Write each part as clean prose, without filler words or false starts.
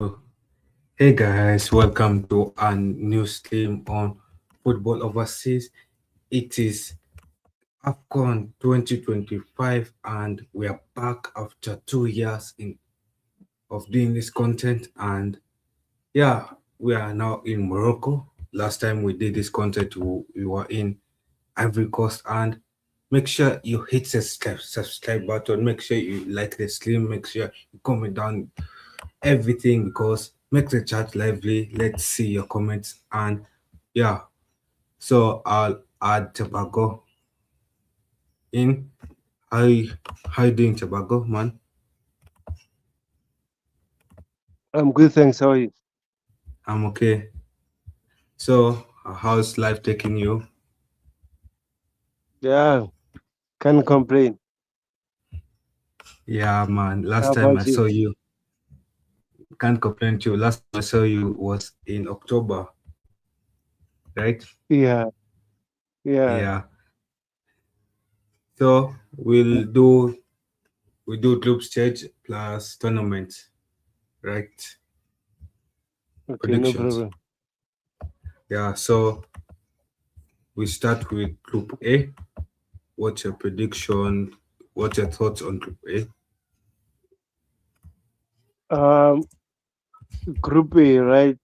Hey guys, welcome to a new stream on Football Overseas. It is AFCON 2025 and we are back after 2 years of doing this content, and yeah, we are now in Morocco. Last time we did this content, we were in Ivory Coast, and make sure you hit the subscribe button, make sure you like the stream, make sure you comment down everything because make the chat lively. Let's see your comments, and yeah, so I'll add Tebogo in. How you doing, Tebogo, man? I'm good, thanks. How are you? I'm okay. So how's life taking you? Yeah, can't complain. Yeah, man. Last How time I about you? saw you, can't complain to you. Last time I saw you was in October, right? Yeah, yeah. Yeah. So we do group stage plus tournament, right? Okay, no Predictions. problem. Yeah. So we start with Group A. What's your prediction? What's your thoughts on Group A? Um, Group A, right?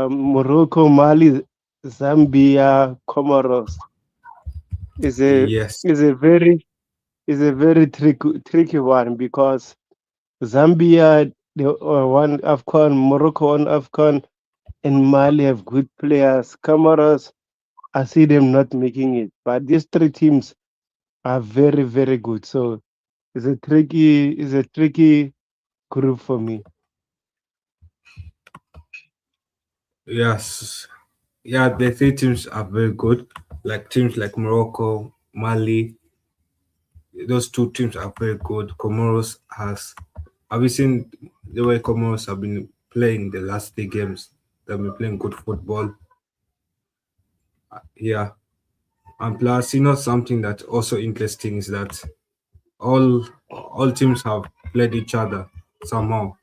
Morocco, Mali, Zambia, Comoros is a Yes, is a very tricky one because Zambia they won AFCON, Morocco won AFCON, and Mali have good players. Comoros, I see them not making it, but these three teams are very good. So it's a tricky group for me. yes, yeah. The three teams are very good. Like teams like Morocco, Mali, those two teams are very good. Comoros has. Have you seen the way Comoros have been playing the last three games? They've been playing good football. Yeah, and plus, something that's also interesting is that all all teams have played each other somehow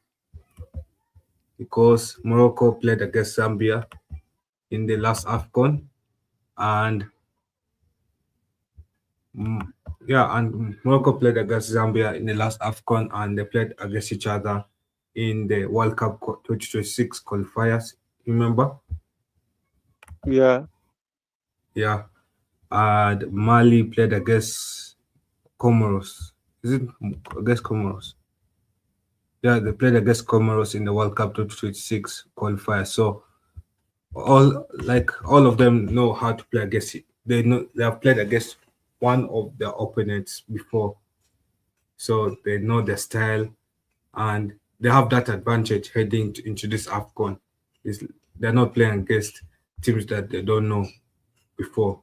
because Morocco played against Zambia in the last AFCON, and mm, yeah, and Morocco played against Zambia in the last AFCON, and they played against each other in the World Cup 2026 qualifiers. Remember? Yeah, Yeah, and Mali played against Comoros. Is it against Comoros? Yeah, they played against Comoros in the World Cup 2026 qualifier. So all of them know how to play against it. They have played against one of their opponents before, so they know their style, and they have that advantage heading into this AFCON. Is they're not playing against teams that they don't know before.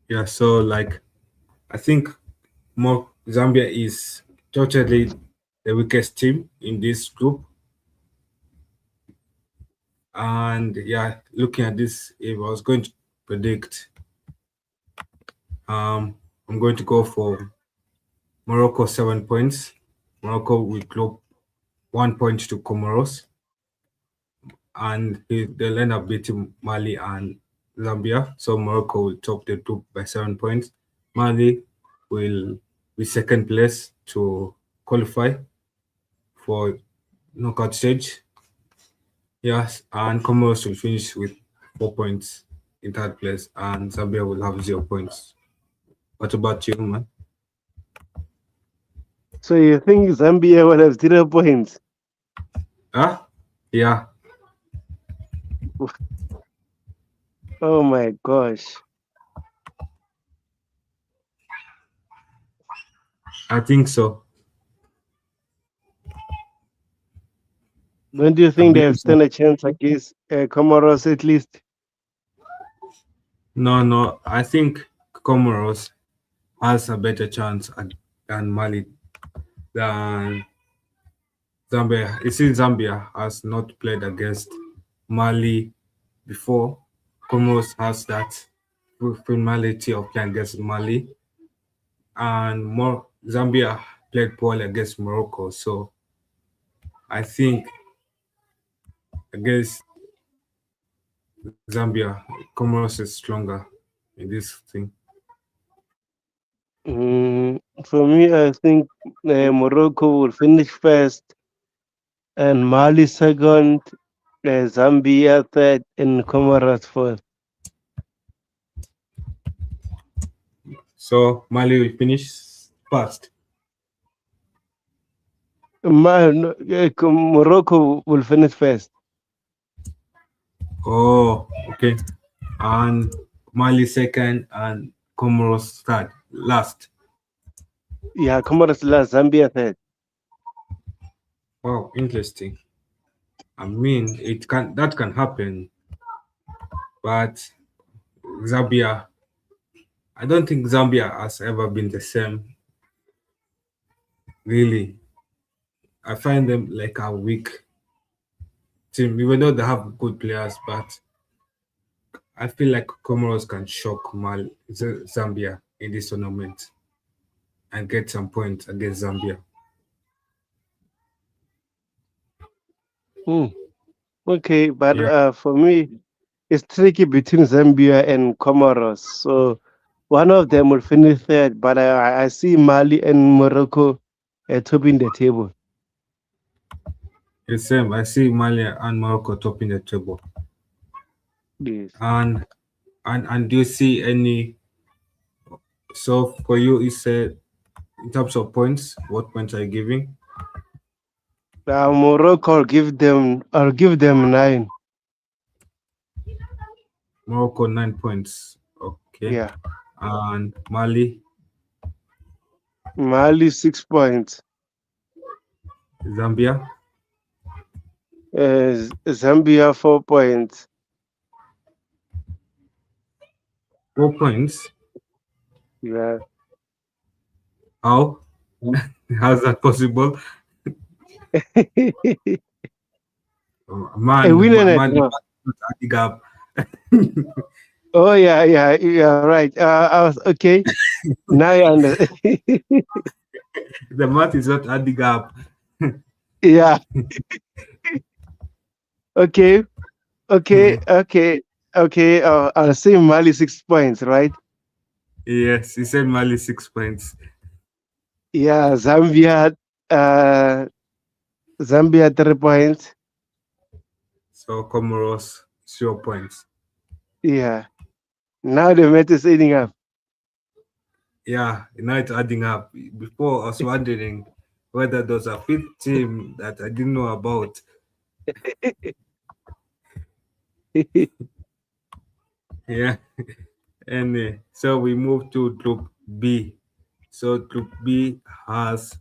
Yeah, so I think more Zambia is totally the weakest team in this group. And yeah, looking at this, if I was going to predict, I'm going to go for Morocco 7 points. Morocco will drop 1 point to Comoros, and they'll end up beating Mali and Zambia. So Morocco will top the group by 7 points. Mali will be second place to qualify for knockout stage. Yes, and Comoros will finish with 4 points in third place, and Zambia will have 0 points. What about you, man? so you think Zambia will have 0 points? Ah, yeah, Oh my gosh. I think so. Don't you I think they have believe so. stand a chance against Comoros at least? No, no, I think Comoros has a better chance than Mali than Zambia. You see, Zambia has not played against Mali before. Comoros has that familiarity of playing against Mali, and more. Zambia played poorly against Morocco, so I think against Zambia, Comoros is stronger in this thing. For me, I think Morocco will finish first, and Mali second, Zambia third, and Comoros fourth. So Mali will finish first. Morocco will finish first. Oh, okay. And Mali second and Comoros third, last. Yeah, Comoros last, Zambia third. Wow, interesting. I mean, it can that can happen, but Zambia, I don't think Zambia has ever been the same. Really, I find them like a weak team, even though they have good players. But I feel like Comoros can shock Zambia in this tournament and get some points against Zambia. Hmm. Okay, but Yeah, for me, it's tricky between Zambia and Comoros. So one of them will finish third, but I see Mali and Morocco topping the table. the same. I see Mali and Morocco topping the table. Yes. And and do you see any? So for you, is in terms of points, what points are you giving? Morocco, I'll give them 9. Morocco 9 points. Okay. Yeah. And Mali, Mali 6 points. Zambia, Zambia 4 points. 4 points. Yeah. How? How's that possible? A win and a Man, the draw. math is not adding up. Oh yeah, right. I was okay. Now you understand. The math is not adding up. Yeah. Okay. Okay. I'll say Mali 6 points, right? Yes, he said Mali 6 points. Yeah. Uh, Zambia 3 points. So Comoros 0 points. Yeah. Now the math is adding up. Yeah, now it's adding up. Before I was wondering whether there's a fifth team that I didn't know about. Yeah. And so we move to Group B. So Group B has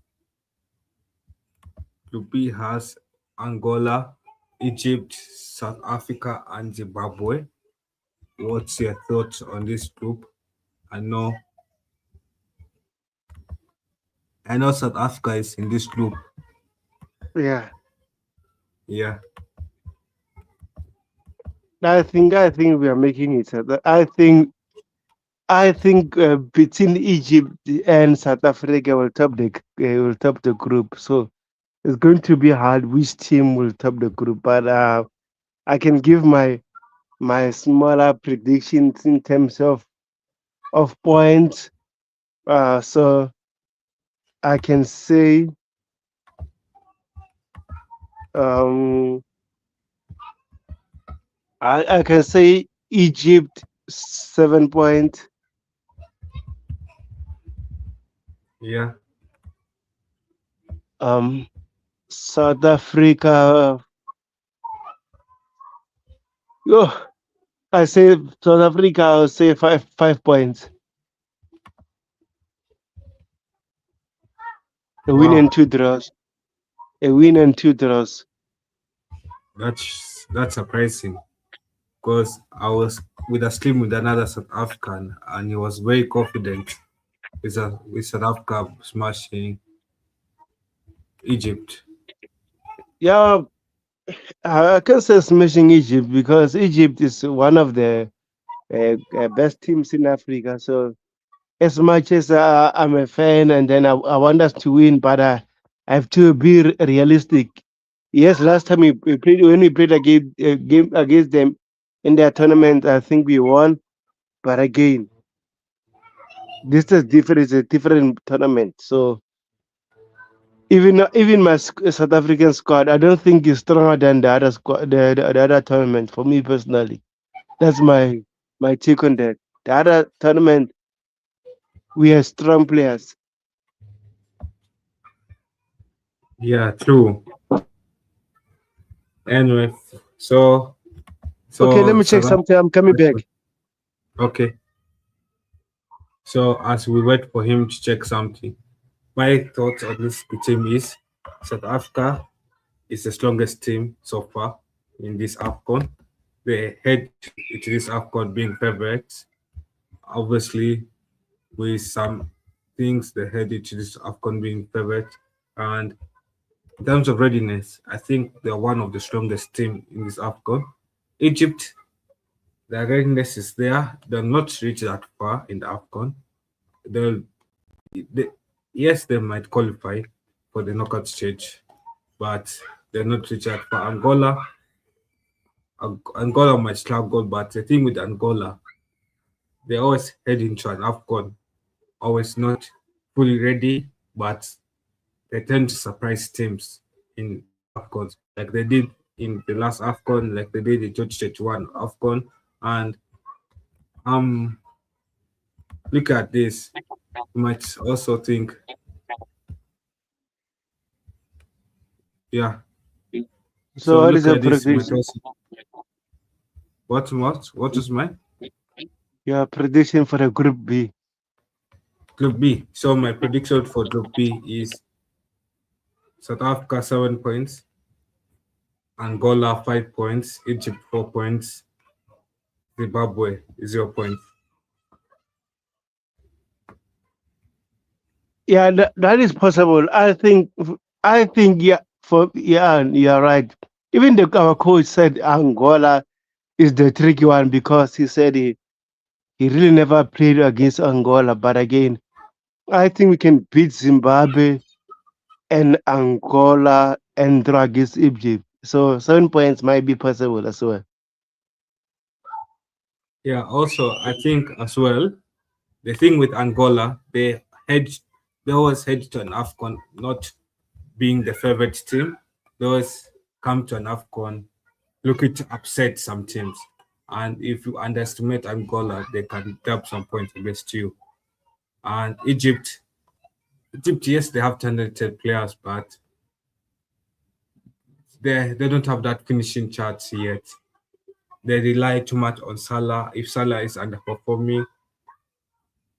Angola, Egypt, South Africa, and Zimbabwe. What's your thoughts on this group? I know I know South Africa is in this group. Yeah. Yeah. I think we are making it. I think between Egypt and South Africa will top the group. So it's going to be hard which team will top the group. But I can give my smaller predictions in terms of points. So I can say um I can say Egypt 7 points. Yeah. Um South Africa. Oh, I say South Africa. I'll say 5 points. A win Wow. and 2 draws. A win and 2 draws. That's surprising because I was with a stream with another South African and he was very confident with South Africa smashing Egypt. Yeah, I can say smashing Egypt because Egypt is one of the best teams in Africa. So as much as I'm a fan and then I want us to win, but I have to be realistic. Yes, last time we played when we played a game against them in their tournament, I think we won. But again, this is different. It's a different tournament. So even my South African squad, I don't think is stronger than the other squad, the other tournament. For me personally, that's my take on that. The other tournament, we have strong players. Yeah, true. Anyway, Okay, let so me check South something. I'm coming back. Africa. Okay. So as we wait for him to check something, my thoughts on this team is South Africa is the strongest team so far in this AFCON. They head into this AFCON being favorites. Obviously, with some things they head into this AFCON being favorite. And in terms of readiness, I think they're one of the strongest team in this AFCON. Egypt, their readiness is there. They're not reach that far in the AFCON. They'll, they, yes, they might qualify for the knockout stage, but they're not reach that far. Angola might struggle, but the thing with Angola, they always head into an AFCON, always not fully ready, but they tend to surprise teams in AFCONs, like they did in the last AFCON, like they did in 2021 AFCON. And um, look at this. You might also think, yeah. So So what is look your at this. You might prediction? also what is mine? Your prediction for the Group B? Group B. So my prediction for Group B is South Africa 7 points, Angola 5 points, Egypt 4 points, Zimbabwe 0 points. Yeah, that is possible. I think yeah, you're right. Even our coach said Angola is the tricky one because he said he really never played against Angola. But again, I think we can beat Zimbabwe and Angola and draw against Egypt. So 7 points might be possible as well. Yeah, also I think as well, the thing with Angola, they always head to an AFCON not being the favorite team. They always come to an AFCON looking to upset some teams. And if you underestimate Angola, they can grab some points against you. And Egypt, yes, they have talented players, but they don't have that finishing charts yet. They rely too much on Salah. If Salah is underperforming,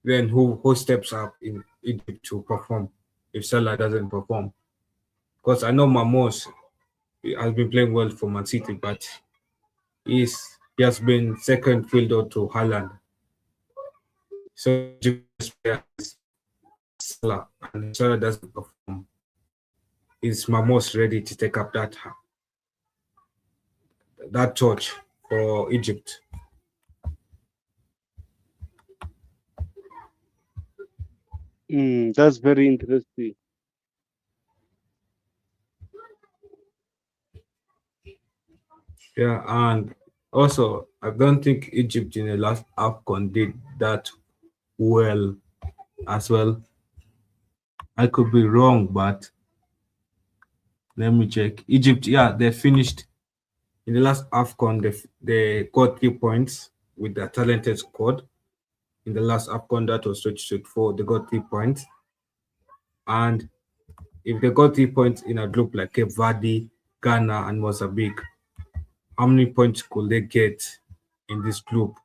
then who steps up in Egypt to perform if Salah doesn't perform? Because I know Mamos has been playing well for Man City, but he has been second fielder to Haaland. So Egypt's best player is Salah, and if Salah doesn't perform, is Mamos ready to take up that torch for Egypt? That's very interesting. Yeah, and also I don't think Egypt in the last AFCON did that well as well. I could be wrong, but let me check. Egypt, yeah, they finished in the last AFCON. They got 3 points with their talented squad. In the last AFCON, that was 2024, they got 3 points. And if they got 3 points in a group like Cape Verde, Ghana, and Mozambique, how many points could they get in this group?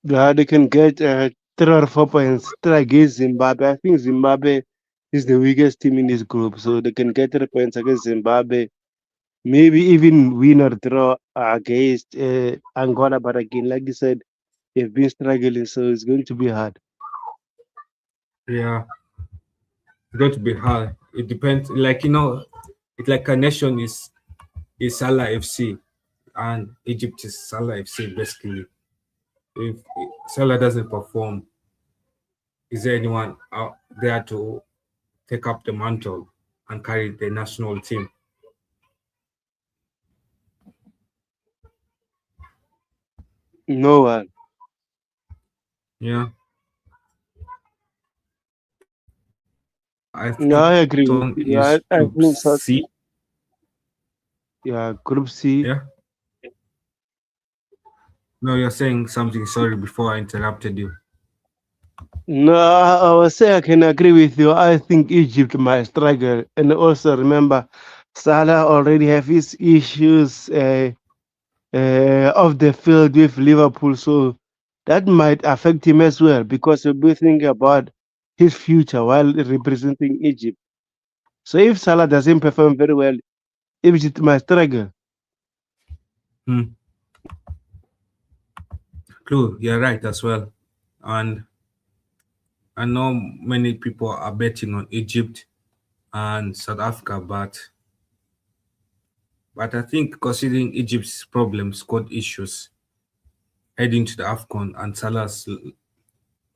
Yeah, they can get 3 or 4 points try against Zimbabwe. I think Zimbabwe is the weakest team in this group, so they can get 3 points against Zimbabwe. Maybe even win or draw against Angola. But again, like you said, they've been struggling, so it's going to be hard. Yeah, it's going to be hard. It depends. Like, it's like a nation is Salah FC and Egypt is Salah FC basically. If Salah doesn't perform, Is there anyone out there to take up the mantle and carry the national team? No one. Yeah, I No, think I agree with Southern you. is I Group think so. C. Yeah, Group C. Yeah. No, you're saying something. Sorry, before I interrupted you. No, I would say I can agree with you. I think Egypt might struggle, and also remember, Salah already have his issues off the field with Liverpool, so that might affect him as well because he'll be thinking about his future while representing Egypt. So if Salah doesn't perform very well, Egypt might struggle. Hmm. True, you're right as well. And I know many people are betting on Egypt and South Africa, but I think considering Egypt's problem squad issues heading to the AFCON and Salah's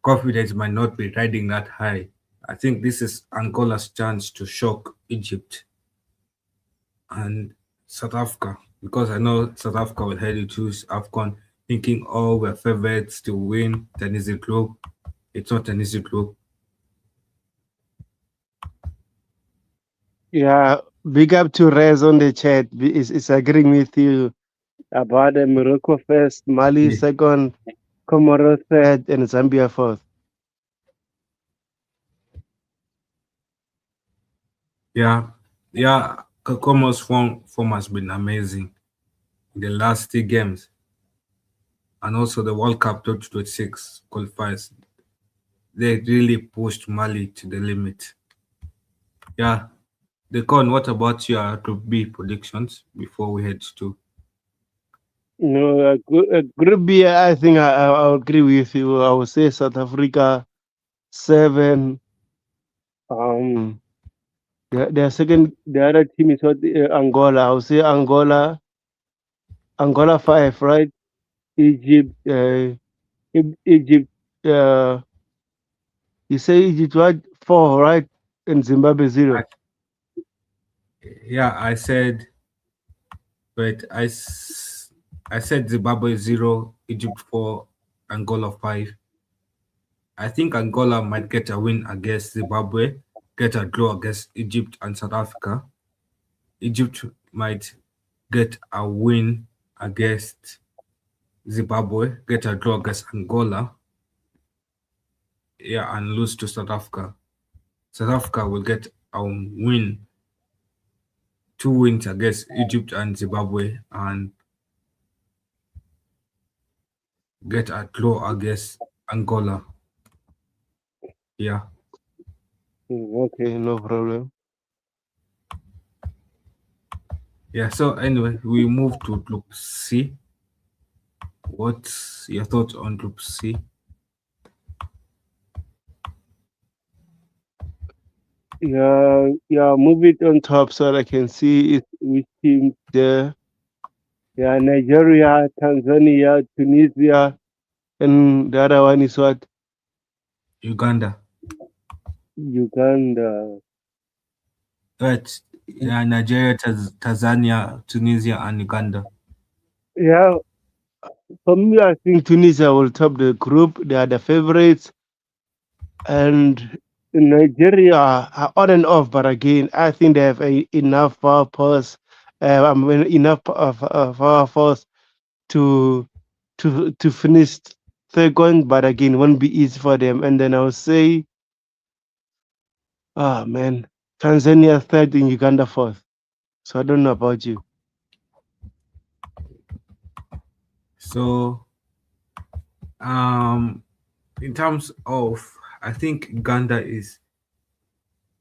confidence might not be riding that high, I think this is Angola's chance to shock Egypt and South Africa because I know South Africa will head into AFCON thinking, oh, we're favorites to win Tunisia group. It's not Tunisia group. Yeah, big up to Rez on the chat. Is agreeing with you about Morocco first, Mali Yeah, second, Comoros third, and Zambia fourth. yeah, yeah. Comoros form has been amazing in the last 3 games, and also the World Cup 2026 qualifiers. They really pushed Mali to the limit. Yeah, the con. What about your Group B predictions before we head to? No, Group B, I think I agree with you. I would say South Africa seven. Um, their second, the other team is what Angola. I would say Angola five, right? Egypt, Egypt. Uh, you say Egypt what four, right? And Zimbabwe I, zero. yeah, I said. Wait, I said Zimbabwe 0, Egypt 4, Angola 5. I think Angola might get a win against Zimbabwe, get a draw against Egypt and South Africa. Egypt might get a win against Zimbabwe, get a draw against Angola, yeah, and lose to South Africa. South Africa will get a win, 2 wins against Egypt and Zimbabwe, and get a draw against Angola. Yeah. Okay, no problem. Yeah, so anyway, we move to Group C. What's your thoughts on Group C? Yeah, yeah. Move it on top so I can see it which team there. Yeah, Nigeria, Tanzania, Tunisia, and the other one is what? Uganda. Uganda. Right. Yeah, Nigeria, Tanzania, Tunisia, and Uganda. Yeah, for me, I think Tunisia will top the group. They are the favorites. And Nigeria are on and off, but again, I think they have enough purpose, enough force to to finish second, but again, won't be easy for them. And then I would say, ah man, Tanzania third and Uganda fourth. So I don't know about you. So, um, in terms of, I think Uganda is.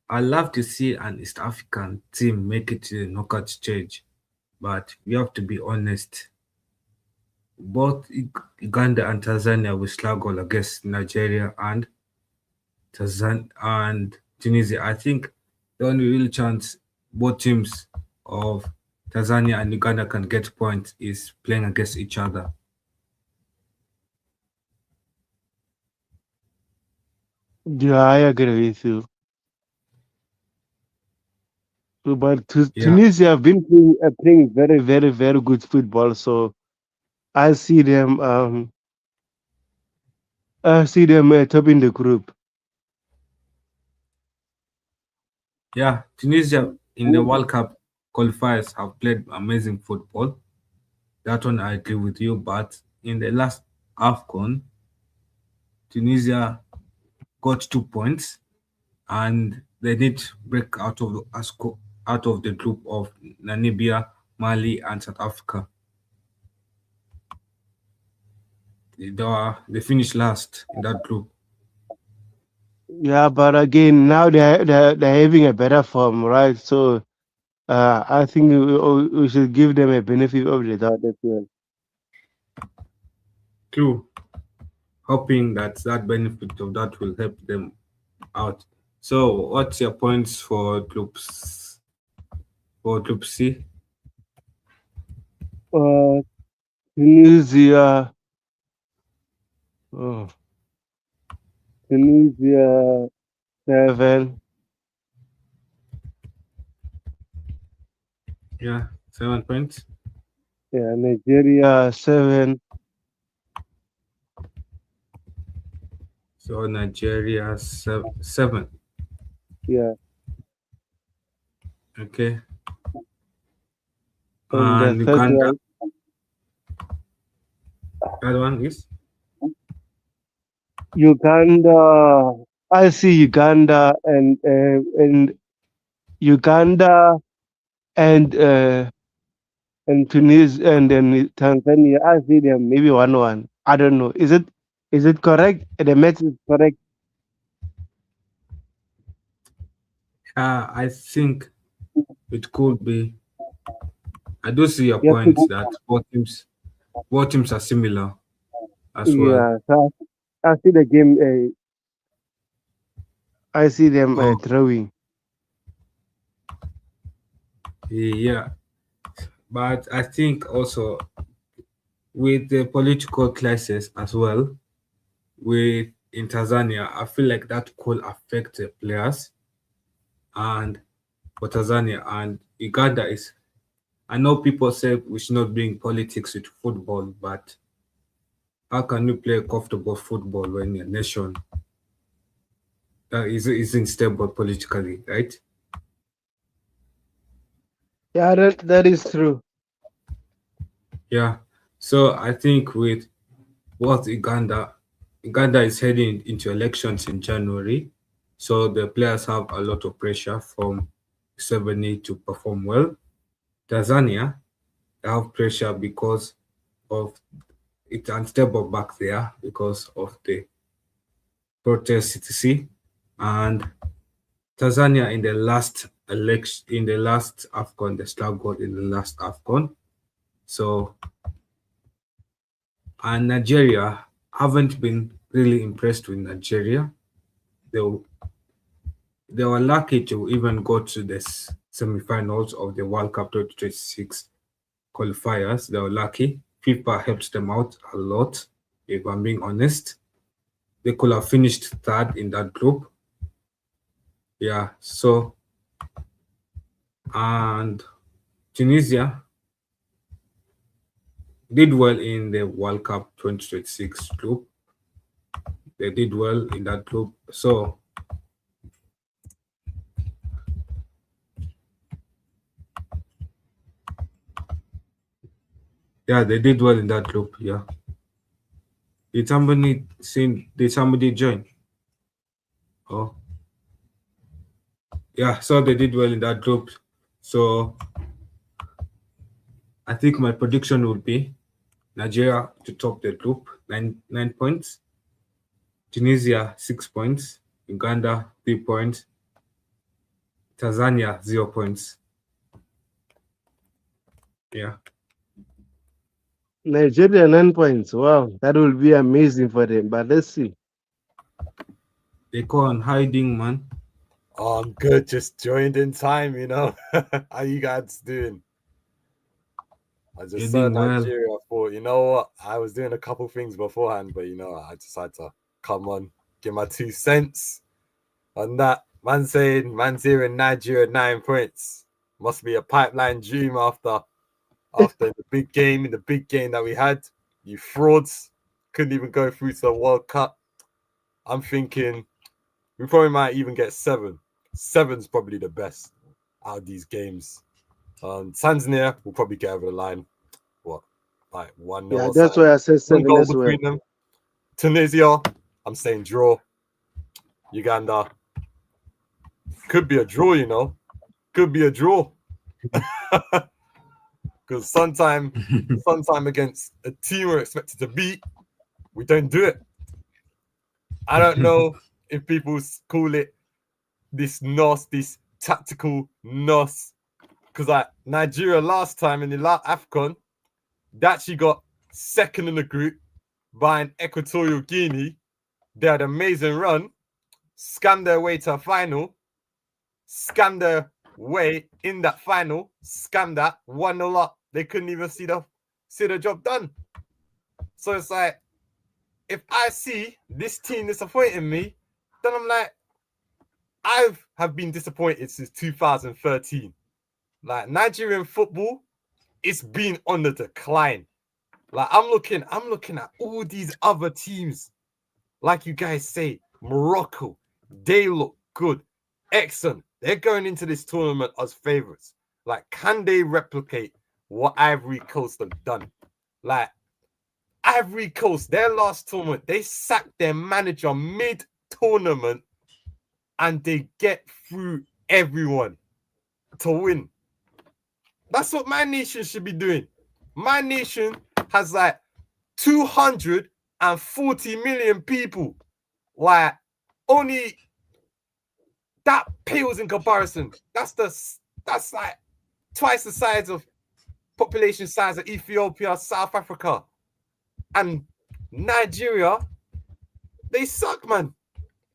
I love to see an East African team make it to the knockout stage, but we have to be honest. Both Uganda and Tanzania will struggle against Nigeria and and Tunisia. I think the only real chance both teams of Tanzania and Uganda can get points is playing against each other. Yeah, I agree with you. But Yeah, Tunisia have been playing very, very, very good football. So I see them. I see them topping the group. yeah. Tunisia in the World Cup qualifiers have played amazing football. That one I agree with you. But in the last AFCON, Tunisia got 2 points, and they did break out of the group of Namibia, Mali, and South Africa. They finished last in that group. Yeah, but again, now they're having a better form, right? So I think we should give them a benefit of the doubt as well. True, hoping that benefit of that will help them out. So, what's your points for Group C? Uh, Tunisia, oh, Tunisia 7, Yeah, 7 points. yeah, Nigeria 7, So Nigeria seven. yeah, Okay, and the and third Uganda. one, That one is Uganda. I see Uganda and Uganda and Tunisia and then Tanzania. I see them maybe 1-1. I don't know. Is it correct? The match is correct. I think it could be. I do see your Yes. point that both teams are similar as well. Yeah. So I see the game. I see them Oh, throwing. yeah, but I think also with the political crisis as well, with in Tanzania, I feel like that could affect the players and for Tanzania and Uganda is. I know people say we should not bring politics with football, but how can you play comfortable football when your nation that isn't stable politically, right? Yeah, that is true. Yeah. So I think with what Uganda is heading into elections in January, so the players have a lot of pressure from 70 to perform well. Tanzania they have pressure because of it's unstable back there because of the protest etc. And Tanzania in the last AFCON, they struggled in the last AFCON. So and Nigeria haven't been really impressed with Nigeria. They they were lucky to even go to the semi-finals of the World Cup 2026 qualifiers. They were lucky. FIFA helped them out a lot, if I'm being honest. They could have finished third in that group. Yeah, so and Tunisia did well in the World Cup 2026 group. They did well in that group. So yeah, they did well in that group. Yeah. Did somebody join? Oh yeah, so they did well in that group. So I think my prediction would be Nigeria to top the group, 9 points. Tunisia 6 points. Uganda 3 points. Tanzania 0 points. Yeah. Nigeria 9 points. Wow, that will be amazing for them. But let's see. They call on hiding man. Oh, I'm good. Just joined in time, How you guys doing? I You're just saw doing well. Nigeria. I thought, you know what? I was doing a couple things beforehand, but I decided to come on. give my 2 cents on that. Man saying man's here in Nigeria 9 points. Must be a pipeline dream after the big game that we had. You frauds couldn't even go through to the World Cup. I'm thinking we probably might even get 7. 7's probably the best out of these games. Tanzania will probably get over the line. What, like 1-0 Yeah, or that's something? why I said One 7 goal as well. between them. Tunisia, I'm saying draw. Uganda, could be a draw, you know. Could be a draw. Because sometime against a team we're expected to beat, we don't do it. I don't know if people call it this NOS, this tactical NOS. Because like Nigeria last time in the last AFCON, they actually got second in the group behind Equatorial Guinea. They had an amazing run, scammed their way to a final, scammed their way in that final, scammed that 1-0 up. They couldn't even see the job done. So it's like, if I see this team disappointing me, then I'm like, I have been disappointed since 2013. Like Nigerian football, it's been on the decline. Like I'm looking at all these other teams. Like you guys say, Morocco, they look good. Excellent. They're going into this tournament as favorites. Like, can they replicate what Ivory Coast have done? Like, Ivory Coast, their last tournament, they sacked their manager mid-tournament and they get through everyone to win. That's what my nation should be doing. My nation has like 240 million people. Like, only that pales in comparison. That's like twice the size of population size of Ethiopia, South Africa, and Nigeria. They suck, man.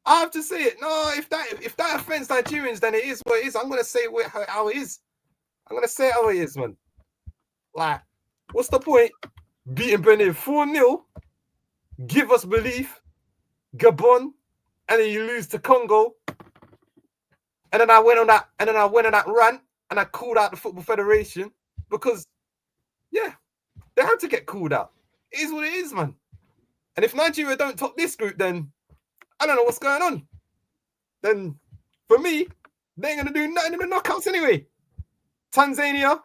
I have to say it. No, if that offends Nigerians, then it is what it is. I'm gonna say how it is. I'm gonna say it how it is, man. Like, what's the point? Beating Benin 4-0, give us belief, Gabon, and then you lose to Congo. And then I went on that rant and I called out the Football Federation because, yeah, they had to get called out. It is what it is, man. And if Nigeria don't top this group, then I don't know what's going on. Then, for me, they ain't going to do nothing in the knockouts anyway. Tanzania,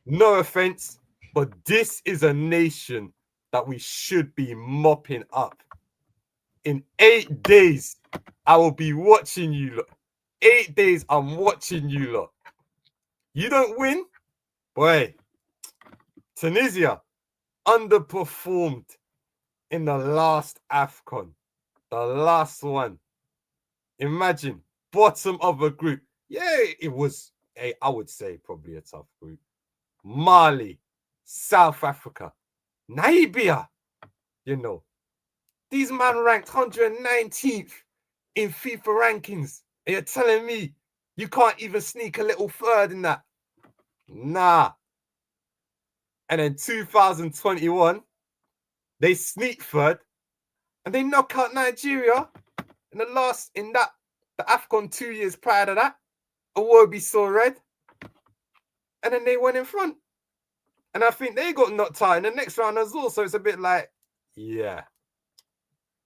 no offense, but this is a nation that we should be mopping up. In 8 days, I will be watching you lot. 8 days, I'm watching you lot. You don't win? Boy, Tunisia underperformed in the last AFCON. The last one. Imagine, bottom of a group. Yeah, it was, I would say, probably a tough group. Mali, South Africa, Namibia. You know, these men ranked 119th in FIFA rankings. And you're telling me you can't even sneak a little third in that? Nah. And then 2021, they sneak third and they knock out Nigeria in the AFCON 2 years prior to that. Awobi saw red. And then they went in front. And I think they got knocked out in the next round as well. So it's a bit like, yeah.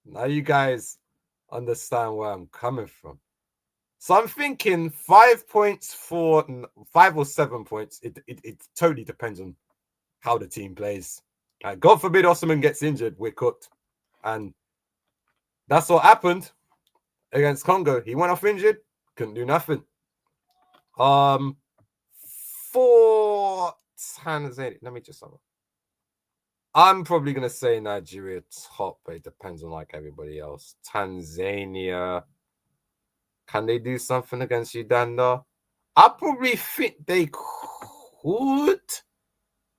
Now you guys understand where I'm coming from. So I'm thinking 5 points for 5 or 7 points. It totally depends on how the team plays. God forbid Osman gets injured, we're cooked. And that's what happened against Congo. He went off injured, couldn't do nothing. For Tanzania, let me just have a... I'm probably going to say Nigeria top, but it depends on like everybody else. Tanzania, can they do something against Uganda? I probably think they could.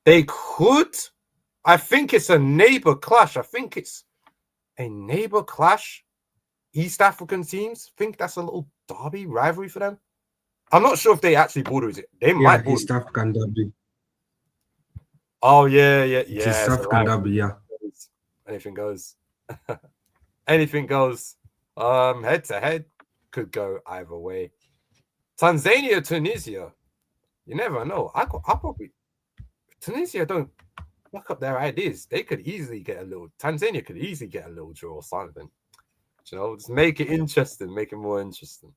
They could. I think it's a neighbor clash. I think it's a neighbor clash. East African teams. Think that's a little derby rivalry for them. I'm not sure if they actually border it. They might border East African derby. Oh, yeah. East African derby, yeah. Anything goes. Anything goes. Head to head could go either way. Tanzania, Tunisia. You never know. I probably Tunisia don't fuck up their ideas. They could easily get a little. Tanzania could easily get a little draw or something. You know, just make it interesting, make it more interesting.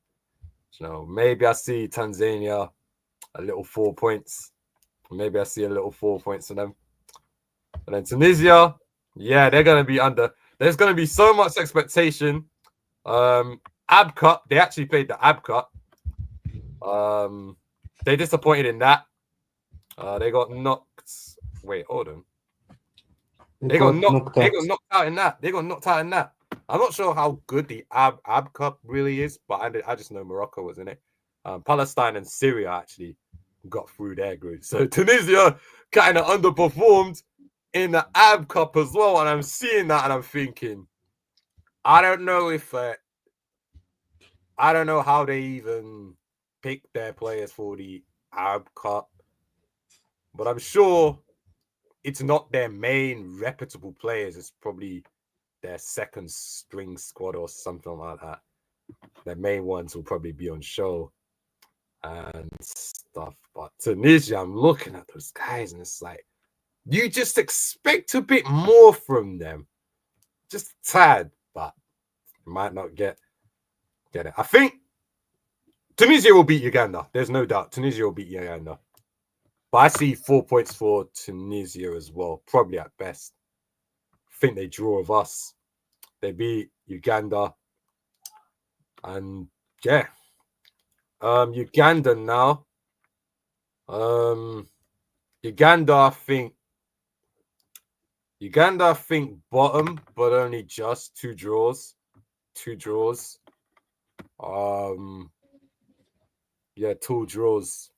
You know, maybe I see Tanzania a little 4 points. Maybe I see a little 4 points for them. And then Tunisia, yeah, they're gonna be under. There's gonna be so much expectation. Ab Cup, they actually played the Ab Cup. They disappointed in that. They got knocked. Wait, hold on. They got knocked out in that. They got knocked out in that. I'm not sure how good the Ab Cup really is, but I just know Morocco was in it. Palestine and Syria actually got through their group. So Tunisia kind of underperformed in the Ab Cup as well. And I'm seeing that and I'm thinking, I don't know how they even pick their players for the Ab Cup, but I'm sure it's not their main reputable players. It's probably their second string squad or something like that. Their main ones will probably be on show and stuff. But Tunisia, I'm looking at those guys and it's like, you just expect a bit more from them. Just a tad, but you might not get it. I think Tunisia will beat Uganda. There's no doubt. Tunisia will beat Uganda. But I see 4 points for Tunisia as well, probably at best. I think they draw with us. They beat Uganda. And yeah. Uganda now. Uganda, I think bottom, but only just 2 draws. 2 draws. Yeah, 2 draws.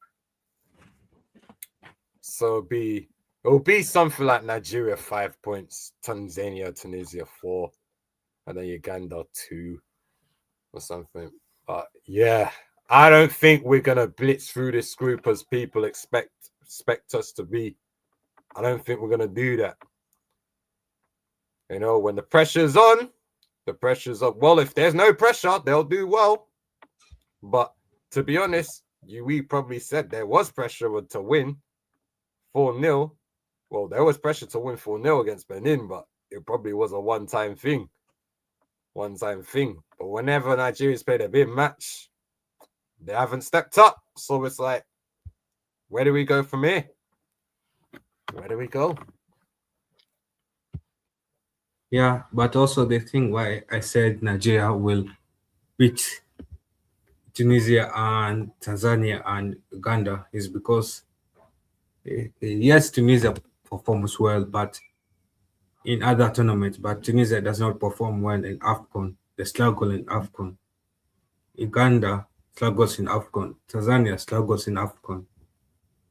So it'll be something like Nigeria 5 points, Tanzania, Tunisia 4, and then Uganda 2 or something. But yeah, I don't think we're gonna blitz through this group as people expect us to be. I don't think we're gonna do that. You know, when the pressure's on, the pressure's up. Well, if there's no pressure, they'll do well. But to be honest, we probably said there was pressure to win 4-0. Well, there was pressure to win 4-0 against Benin, but it probably was a one-time thing. But whenever Nigeria's played a big match, they haven't stepped up. So it's like, where do we go from here? Where do we go? Yeah, but also the thing why I said Nigeria will beat Tunisia and Tanzania and Uganda is because yes, Tunisia performs well, but in other tournaments, but Tunisia does not perform well in AFCON. They struggle in AFCON. Uganda struggles in AFCON. Tanzania struggles in AFCON.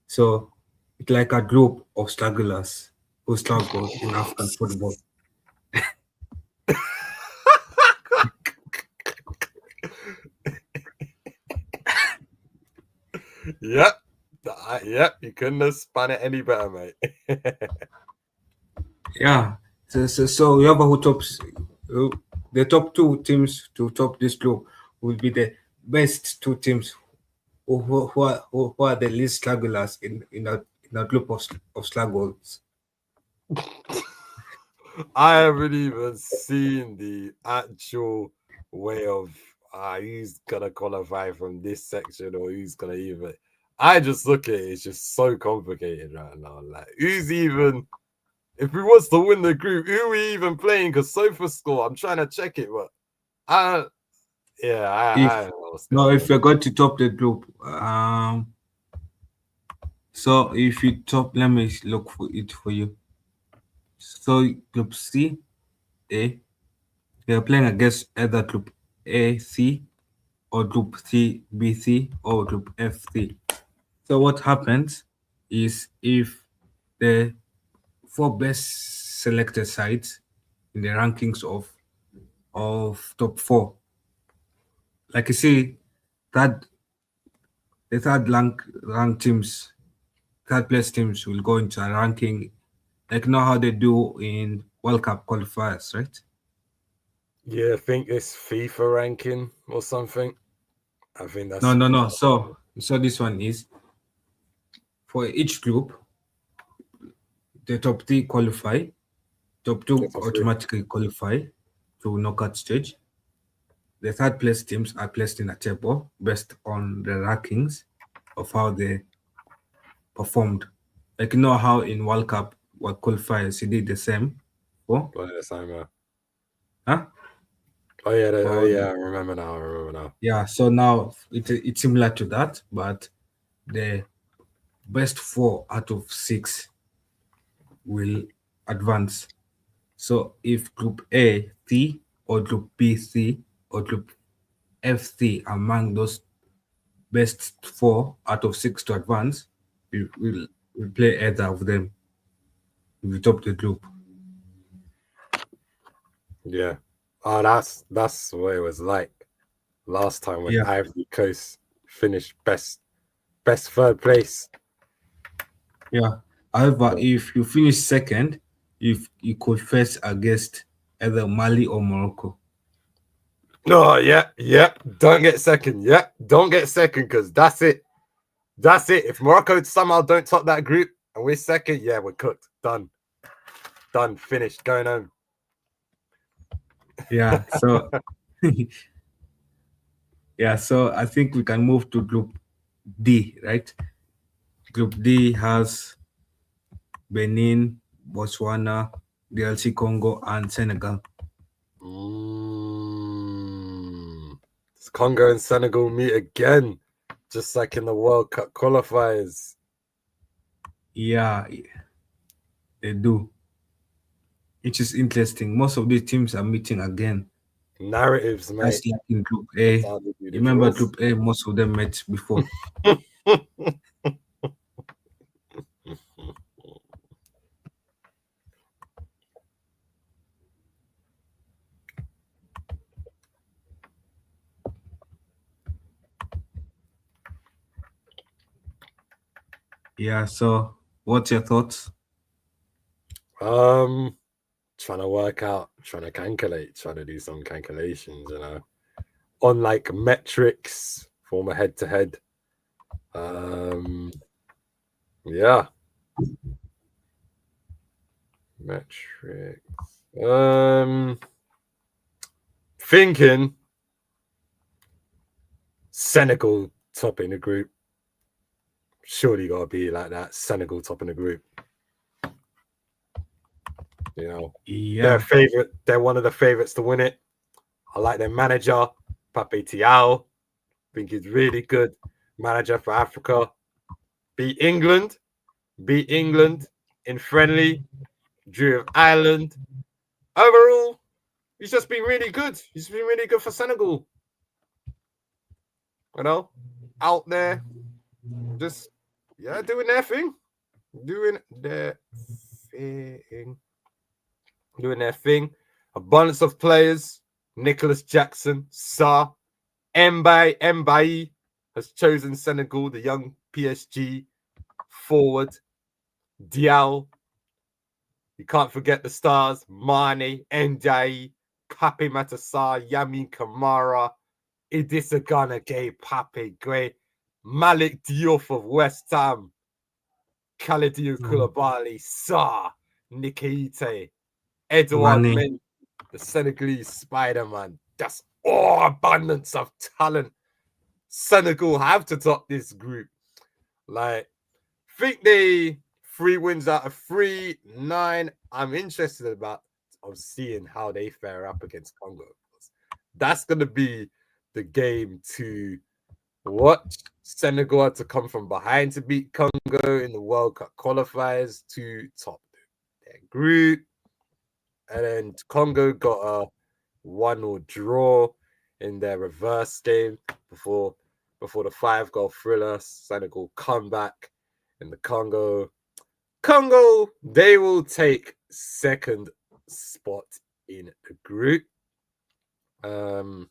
So it's like a group of strugglers who struggle in African football. Yep. Yep, you couldn't have spun it any better, mate. Yeah. So whoever who tops the top 2 teams to top this group will be the best 2 teams who are the least strugglers in a group of strugglers. I haven't even seen the actual way of who's gonna qualify from this section or who's gonna even. I just look at it, it's just so complicated right now. Like, who's even, if we was to win the group, who are we even playing? Because SofaScore, I'm trying to check it, but I don't know. If you're going to top the group, so if you top, let me look for it for you. So group C, A, they're playing against either group A, C, or group C, B, C, or group F, C. So what happens is if the 4 best selected sides in the rankings of top 4, like you see, the third teams, third place teams will go into a ranking, like how they do in World Cup qualifiers, right? Yeah, I think it's FIFA ranking or something. I think that's No. So this one is for each group, the top three qualify, top two the top three. automatically qualify to knockout stage. The third place teams are placed in a table based on the rankings of how they performed. Like you know how in World Cup what qualifiers he did the same for, Play the same. huh? Oh For yeah. I remember now. yeah, so now it's similar to that, but the best four out of six will advance. So if Group A C or Group B C or Group F C among those best four out of six to advance, we play either of them if we top the group. Yeah. Oh, that's what it was like last time when Yeah, Ivory Coast finished best third place. yeah. However, if you finish second, if you could face against either Mali or Morocco. No, yeah. Don't get second. Yeah, don't get second because that's it. That's it. If Morocco somehow don't top that group and we're second, yeah, we're cooked. Done. Finished. Going home. Yeah, so yeah, so I think we can move to Group D, right? Group D has Benin, Botswana, DLC Congo, and Senegal. Congo and Senegal meet again, just like in the World Cup qualifiers. Yeah, they do. Which is interesting. Most of these teams are meeting again. Narratives, mate. That's like in Group A. You remember Group A, most of them met before. Yeah, so what's your thoughts? Trying to work out, trying to calculate, trying to do some calculations, on like metrics, form a head to head. Yeah. Metrics. Thinking Senegal topping the group. Surely gotta be like that. Senegal topping the group. Yeah, they're one of the favorites to win it. I like their manager, Pape Thiaw. Think he's really good manager for Africa. Beat England in friendly, drew with Ireland. Overall, he's just been really good. He's been really good for Senegal. Out there, just doing their thing. Abundance of players. Nicholas Jackson, Sarr, Mbaye has chosen Senegal, the young PSG forward. Dial. You can't forget the stars. Mane, Ndiaye, Pape Matasar, Yamin Kamara, Idrissa Gana Gay, Pape Gray, Malik Diouf of West Ham, Khalidou Koulibaly, Sarr, Nikite, Edouard Mendy, the Senegalese Spider-Man. That's all abundance of talent. Senegal have to top this group. Think they 3 wins out of 3, 9. I'm interested of seeing how they fare up against Congo. That's gonna be the game to watch. Senegal had to come from behind to beat Congo in the World Cup qualifiers to top their group. And then Congo got a 1-1 draw in their reverse game before the 5-goal thriller. Senegal come back in the Congo. They will take second spot in the group. Congo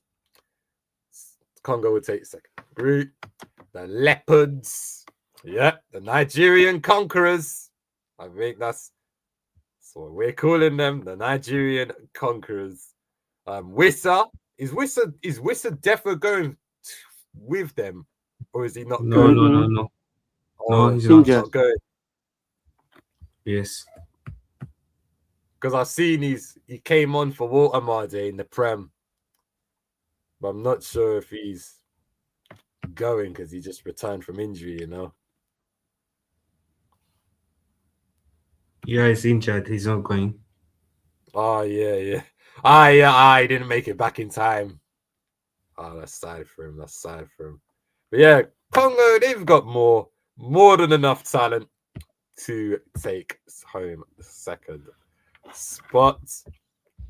will take second group. The Leopards, the Nigerian Conquerors. I think that's what we're calling them, the Nigerian Conquerors, Wissa Defo going with them, or is he not No, going? no, no, Mm-mm. no. Oh, No, he's he's not. not going. Yes. Because I've seen he came on for Watermar Day in the Prem, but I'm not sure if he's going because he just returned from injury. Yeah, he's injured. He's not going. Oh yeah. I didn't make it back in time. Oh, that's sad for him. But yeah, Congo, they've got more than enough talent to take home the second spot,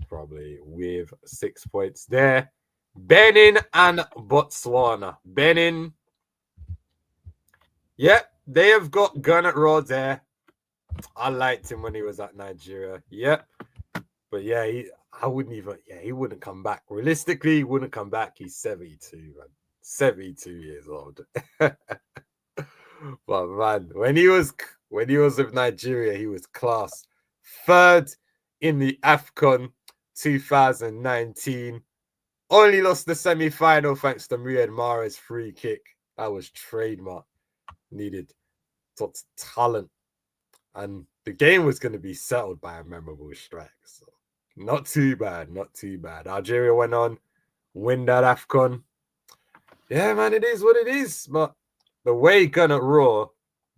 probably with 6 points there. Benin and Botswana. Benin, yeah, they have got Gernot Rohr there. I liked him when he was at Nigeria. Yep. But yeah, he wouldn't come back. Realistically, he wouldn't come back. He's 72, man. 72 years old. But man, when he was with Nigeria, he was class. Third in the AFCON 2019. Only lost the semi-final thanks to Riyad Mahrez free kick. That was trademark. Needed lots of talent. And the game was going to be settled by a memorable strike. So not too bad. Algeria went on, win that AFCON. Yeah, man, it is what it is. But the way Gernot Rohr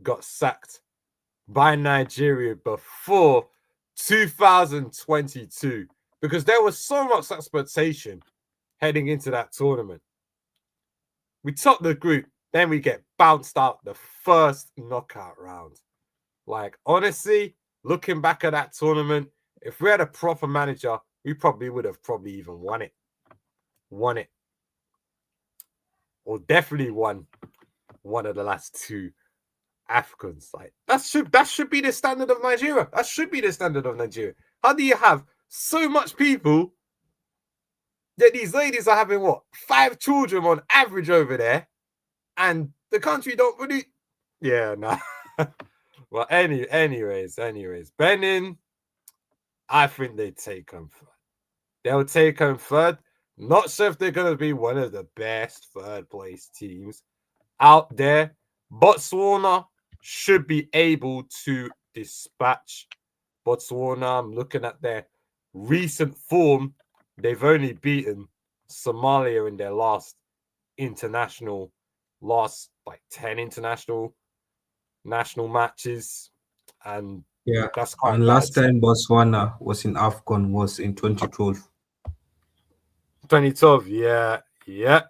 got sacked by Nigeria before 2022, because there was so much expectation heading into that tournament. We top the group, then we get bounced out the first knockout round. Like, honestly, looking back at that tournament, if we had a proper manager, we probably would have even won it. Or definitely won one of the last two AFCONs. Like, that should be the standard of Nigeria. That should be the standard of Nigeria. How do you have so much people that these ladies are having, 5 children on average over there, and the country don't really... Yeah, nah. Well, anyways, Benin, I think they take home third. They'll take home third. Not sure if they're going to be one of the best third place teams out there. Botswana should be able to dispatch Botswana. I'm looking at their recent form. They've only beaten Somalia in their last 10 international national matches, and Yeah. that's quite And bad. last time Botswana was in AFCON was in 2012. 2012, yeah,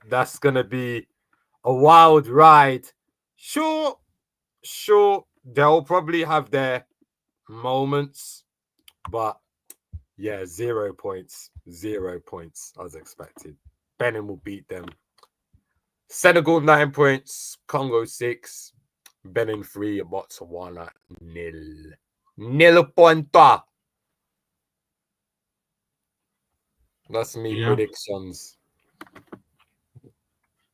that's gonna be a wild ride. Sure, they'll probably have their moments, but yeah, 0 points as expected. Benin will beat them. Senegal 9 points, Congo 6, Benin 3, Botswana 0. 0 pointa. That's me predictions.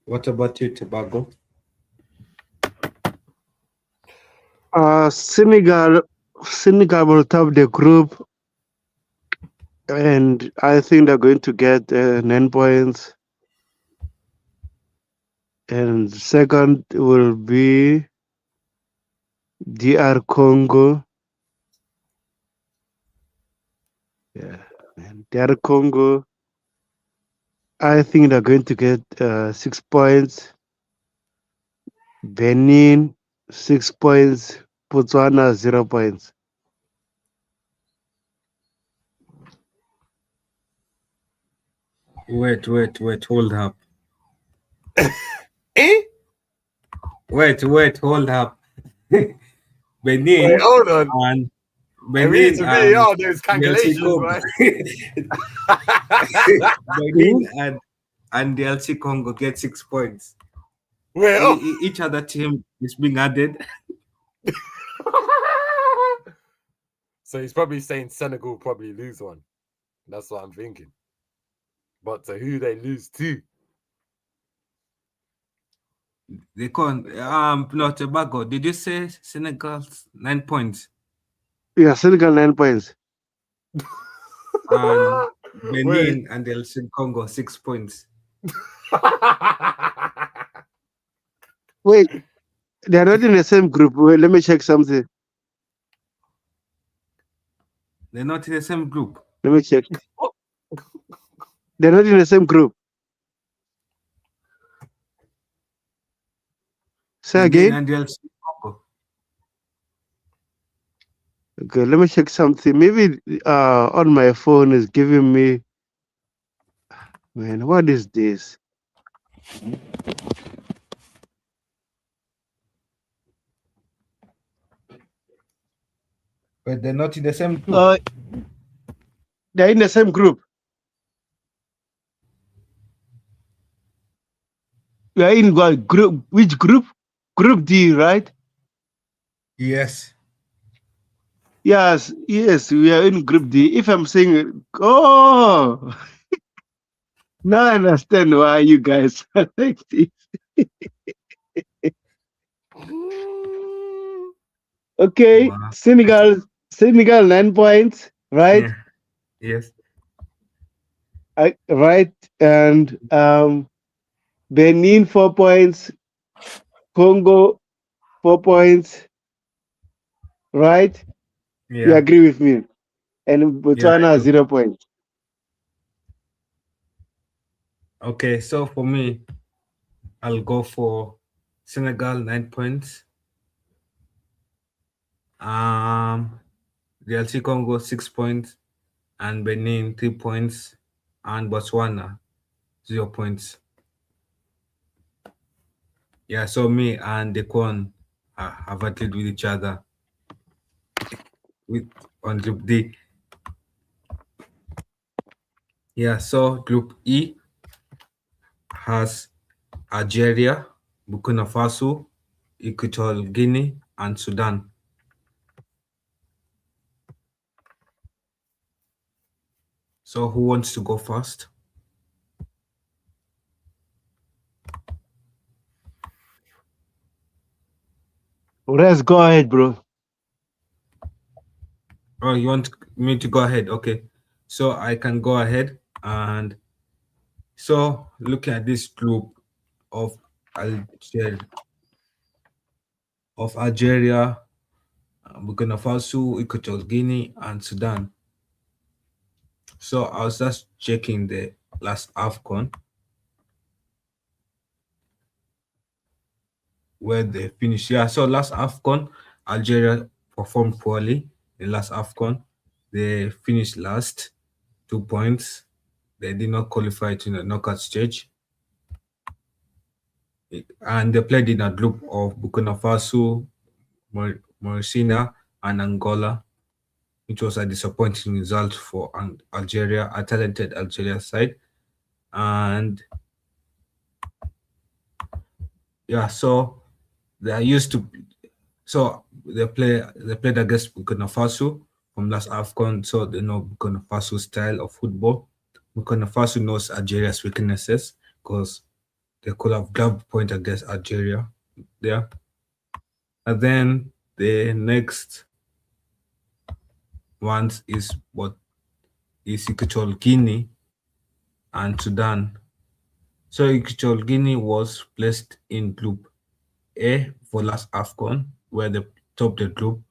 What about you, Tebogo? Senegal will top the group, and I think they're going to get 9 points. And second will be DR Congo. Yeah, and DR Congo, I think they're going to get 6 points. Benin, 6 points. Botswana, 0 points. Wait, hold up. Eh? Wait, hold up. Benin Wait, hold on. and I read Benin to me, and there's DLC cangulations, Congo. right? Benin and DLC Congo get 6 points. Wait, Each other team is being added. So he's probably saying Senegal probably lose one. That's what I'm thinking. But to who they lose to? They can't. No, Tobago. Did you say Senegal's 9 points? Yeah, Senegal 9 points. And Wait. Benin and DRC Congo 6 points. Wait, they are not in the same group. Wait, let me check something. They're not in the same group. Let me check. They're not in the same group. Say Benin again. and DRC Congo. Okay, let me check something. Maybe on my phone is giving me. Man, what is this? But they're not in the same group. They're in the same group. We are in what group? Which group? Group D, right? Yes. Yes, we are in Group D. If I'm saying, oh, now I understand why you guys are like this. Okay, Wow. Senegal 9 points, right? Yeah. Yes. Right, and Benin 4 points, Congo 4 points, right? You Yeah. agree with me? And Yeah, I Botswana do. 0 points. Okay, so for me, I'll go for Senegal 9 points. DRC Congo 6 points, and Benin 3 points, and Botswana 0 points. Yeah, so me and Dequan have battled with each other with on Group D. Yeah, so Group E has Algeria, Burkina Faso, Equatorial Guinea, and Sudan. So who wants to go first? Let's go ahead, bro. Oh, you want me to go ahead? Okay. So I can go ahead. And so look at this group of Algeria, Burkina Faso, Equatorial Guinea, and Sudan. So I was just checking the last AFCON where they finished. Yeah, so last AFCON, Algeria performed poorly. In last AFCON, they finished last, 2 points. They did not qualify to the knockout stage. And they played in a group of Burkina Faso, Mauritania, and Angola, which was a disappointing result for Algeria, a talented Algeria side. And yeah, so they are used to. So they played against Burkina Faso from last AFCON, so they know Burkina Faso style of football. Burkina Faso knows Algeria's weaknesses because they could have grabbed point against Algeria there. And then the next one is Equatorial Guinea and Sudan. So Equatorial Guinea was placed in Group A for last AFCON, where they topped the group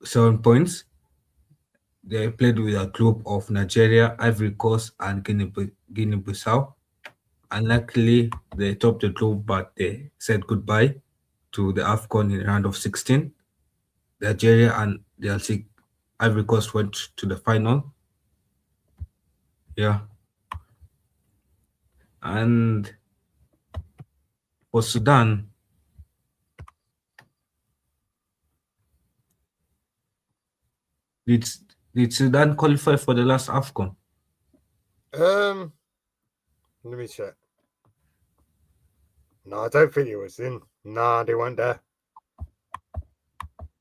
7 points. They played with a group of Nigeria, Ivory Coast, and Guinea-Bissau. Unluckily, they topped the group, but they said goodbye to the AFCON in the round of 16. Nigeria and the Ivory Coast went to the final. Yeah. And for Sudan, did Sudan qualify for the last AFCON? Let me check. No, I don't think it was in. Nah, they weren't there.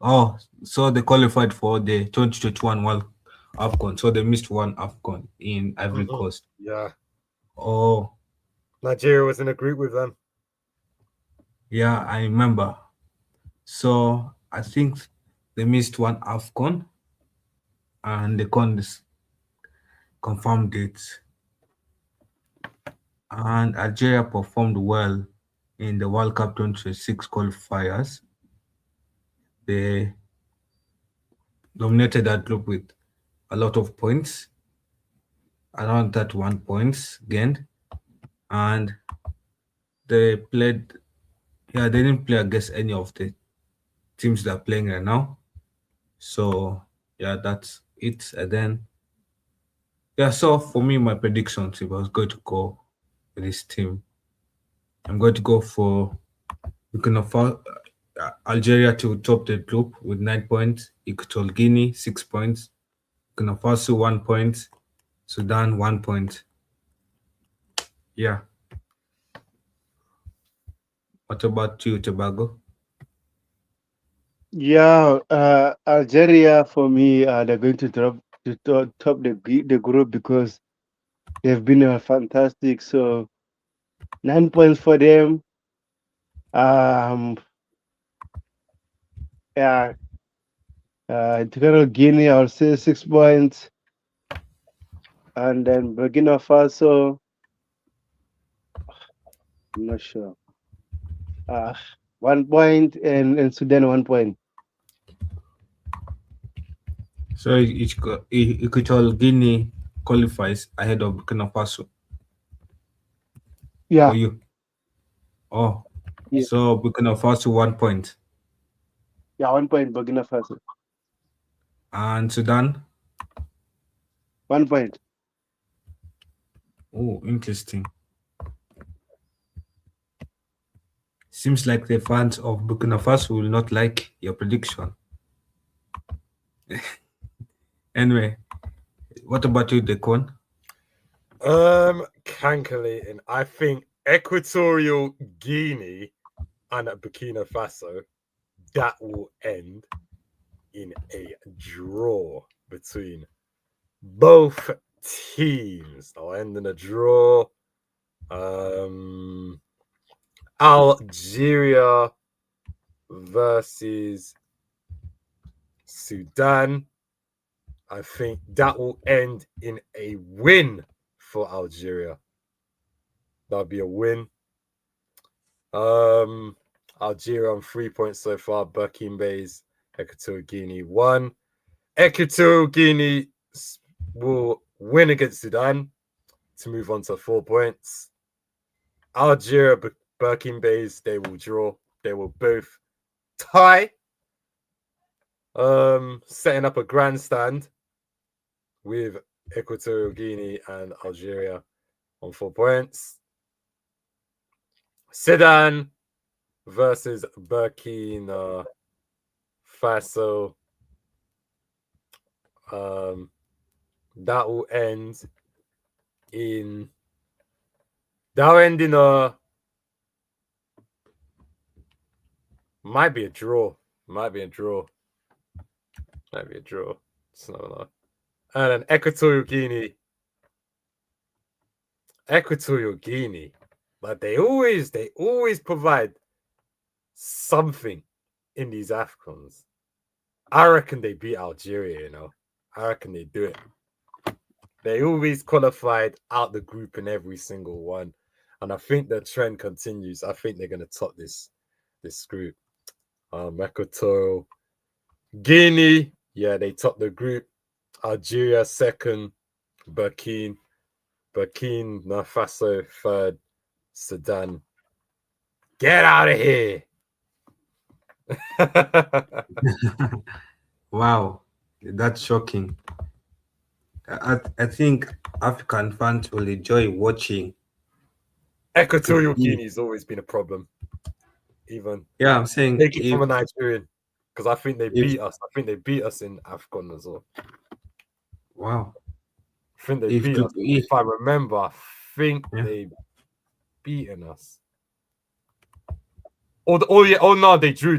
Oh, so they qualified for the 2021 World AFCON. So they missed one AFCON in Ivory Coast. Yeah. Oh, Nigeria was in a group with them. yeah, I remember. So I think they missed one AFCON and they confirmed dates. And Algeria performed well in the World Cup 2026 qualifiers. They dominated that group with a lot of points, around 31 points gained, and they played. Yeah, they didn't play against any of the teams that are playing right now. So yeah, that's it. And then yeah, so for me, my predictions, if I was going to go with this team, I'm going to go for Burkina Faso, Algeria to top the group with 9 points, Equatorial Guinea 6 points, Burkina Faso 1 point, Sudan 1 point. Yeah. What about you, Tobago? Yeah, Algeria for me, they're going to drop to top the group because they've been fantastic. So 9 points for them. Um, yeah, Equatorial Guinea, I'll say 6 points, and then Burkina Faso, I'm not sure. 1 point, and Sudan 1 point. So Equatorial Guinea qualifies ahead of Burkina Faso for Yeah, you. Oh, yeah, so Burkina Faso 1 point. yeah, 1 point Burkina Faso, And Sudan? 1 point. Oh, interesting. Seems like the fans of Burkina Faso will not like your prediction. Anyway, what about you, Decon? Calculating. I think Equatorial Guinea and Burkina Faso, that will end in a draw between both teams. I'll end in a draw. Algeria versus Sudan. I think that will end in a win for Algeria. That'll be a win. Algeria on 3 points so far. Burkina Faso, Equatorial Guinea 1. Equatorial Guinea will win against Sudan to move on to 4 points. Algeria, Burkina Faso, they will draw. They will both tie. Setting up a grandstand with Equatorial Guinea and Algeria on 4 points. Sudan versus Burkina Faso. That will end in a might be a draw. Just never know. And then Equatorial Guinea, but they always provide something in these AFCONs. I reckon they beat Algeria, I reckon they do it. They always qualified out the group in every single one. And I think the trend continues. I think they're gonna top this group. Equatorial Guinea, yeah, they top the group. Algeria second, Burkina Faso third, Sudan. Get out of here. Wow, that's shocking. I think African fans will enjoy watching. Equatorial Guinea has always been a problem. Even Yeah, I'm saying take it from a Nigerian, because I think they beat us. I think they beat us in AFCON as well. Wow. I think they beat us. If I remember, I think they beaten us. Oh no, they drew.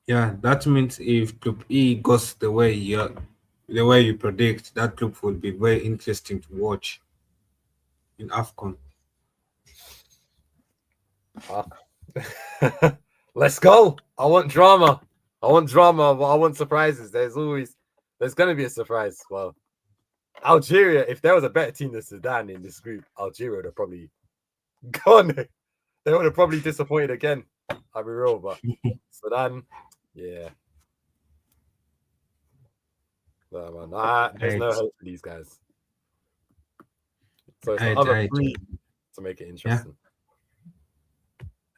Yeah, that means if Group E goes the way you predict, that group will be very interesting to watch in AFCON. Let's go. I want drama. I want drama, but I want surprises. There's going to be a surprise. Well, Algeria, if there was a better team than Sudan in this group, Algeria would have probably gone. They would have probably disappointed again. I'll be real, but Sudan, yeah. No, man, there's no hope for these guys. So it's the other three to make it interesting.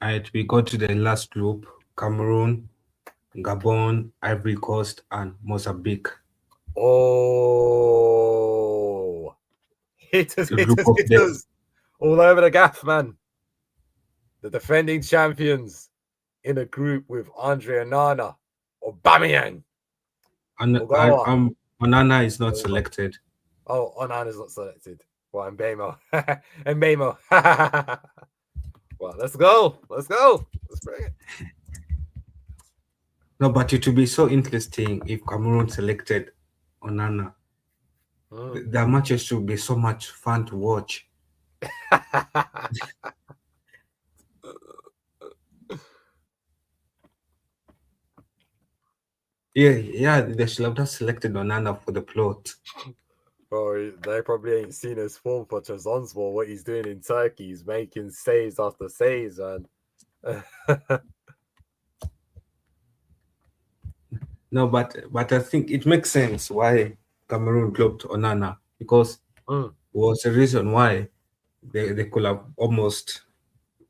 Yeah. We go to the last group: Cameroon, Gabon, Ivory Coast, and Mozambique. Oh, hit us. All over the gaff, man. The defending champions in a group with Andre Onana, Aubameyang. Onana is not selected. Oh, Onana is not selected. Well, and Mbemo. Well, let's go. Let's bring it. No, but it would be so interesting if Cameroon selected Onana. The matches would be so much fun to watch. Yeah, they should have just selected Onana for the plot. Bro, they probably ain't seen his form for Trabzonspor, what he's doing in Turkey. He's making saves after saves, man. No, but I think it makes sense why Cameroon dropped Onana, because it was the reason why they could have almost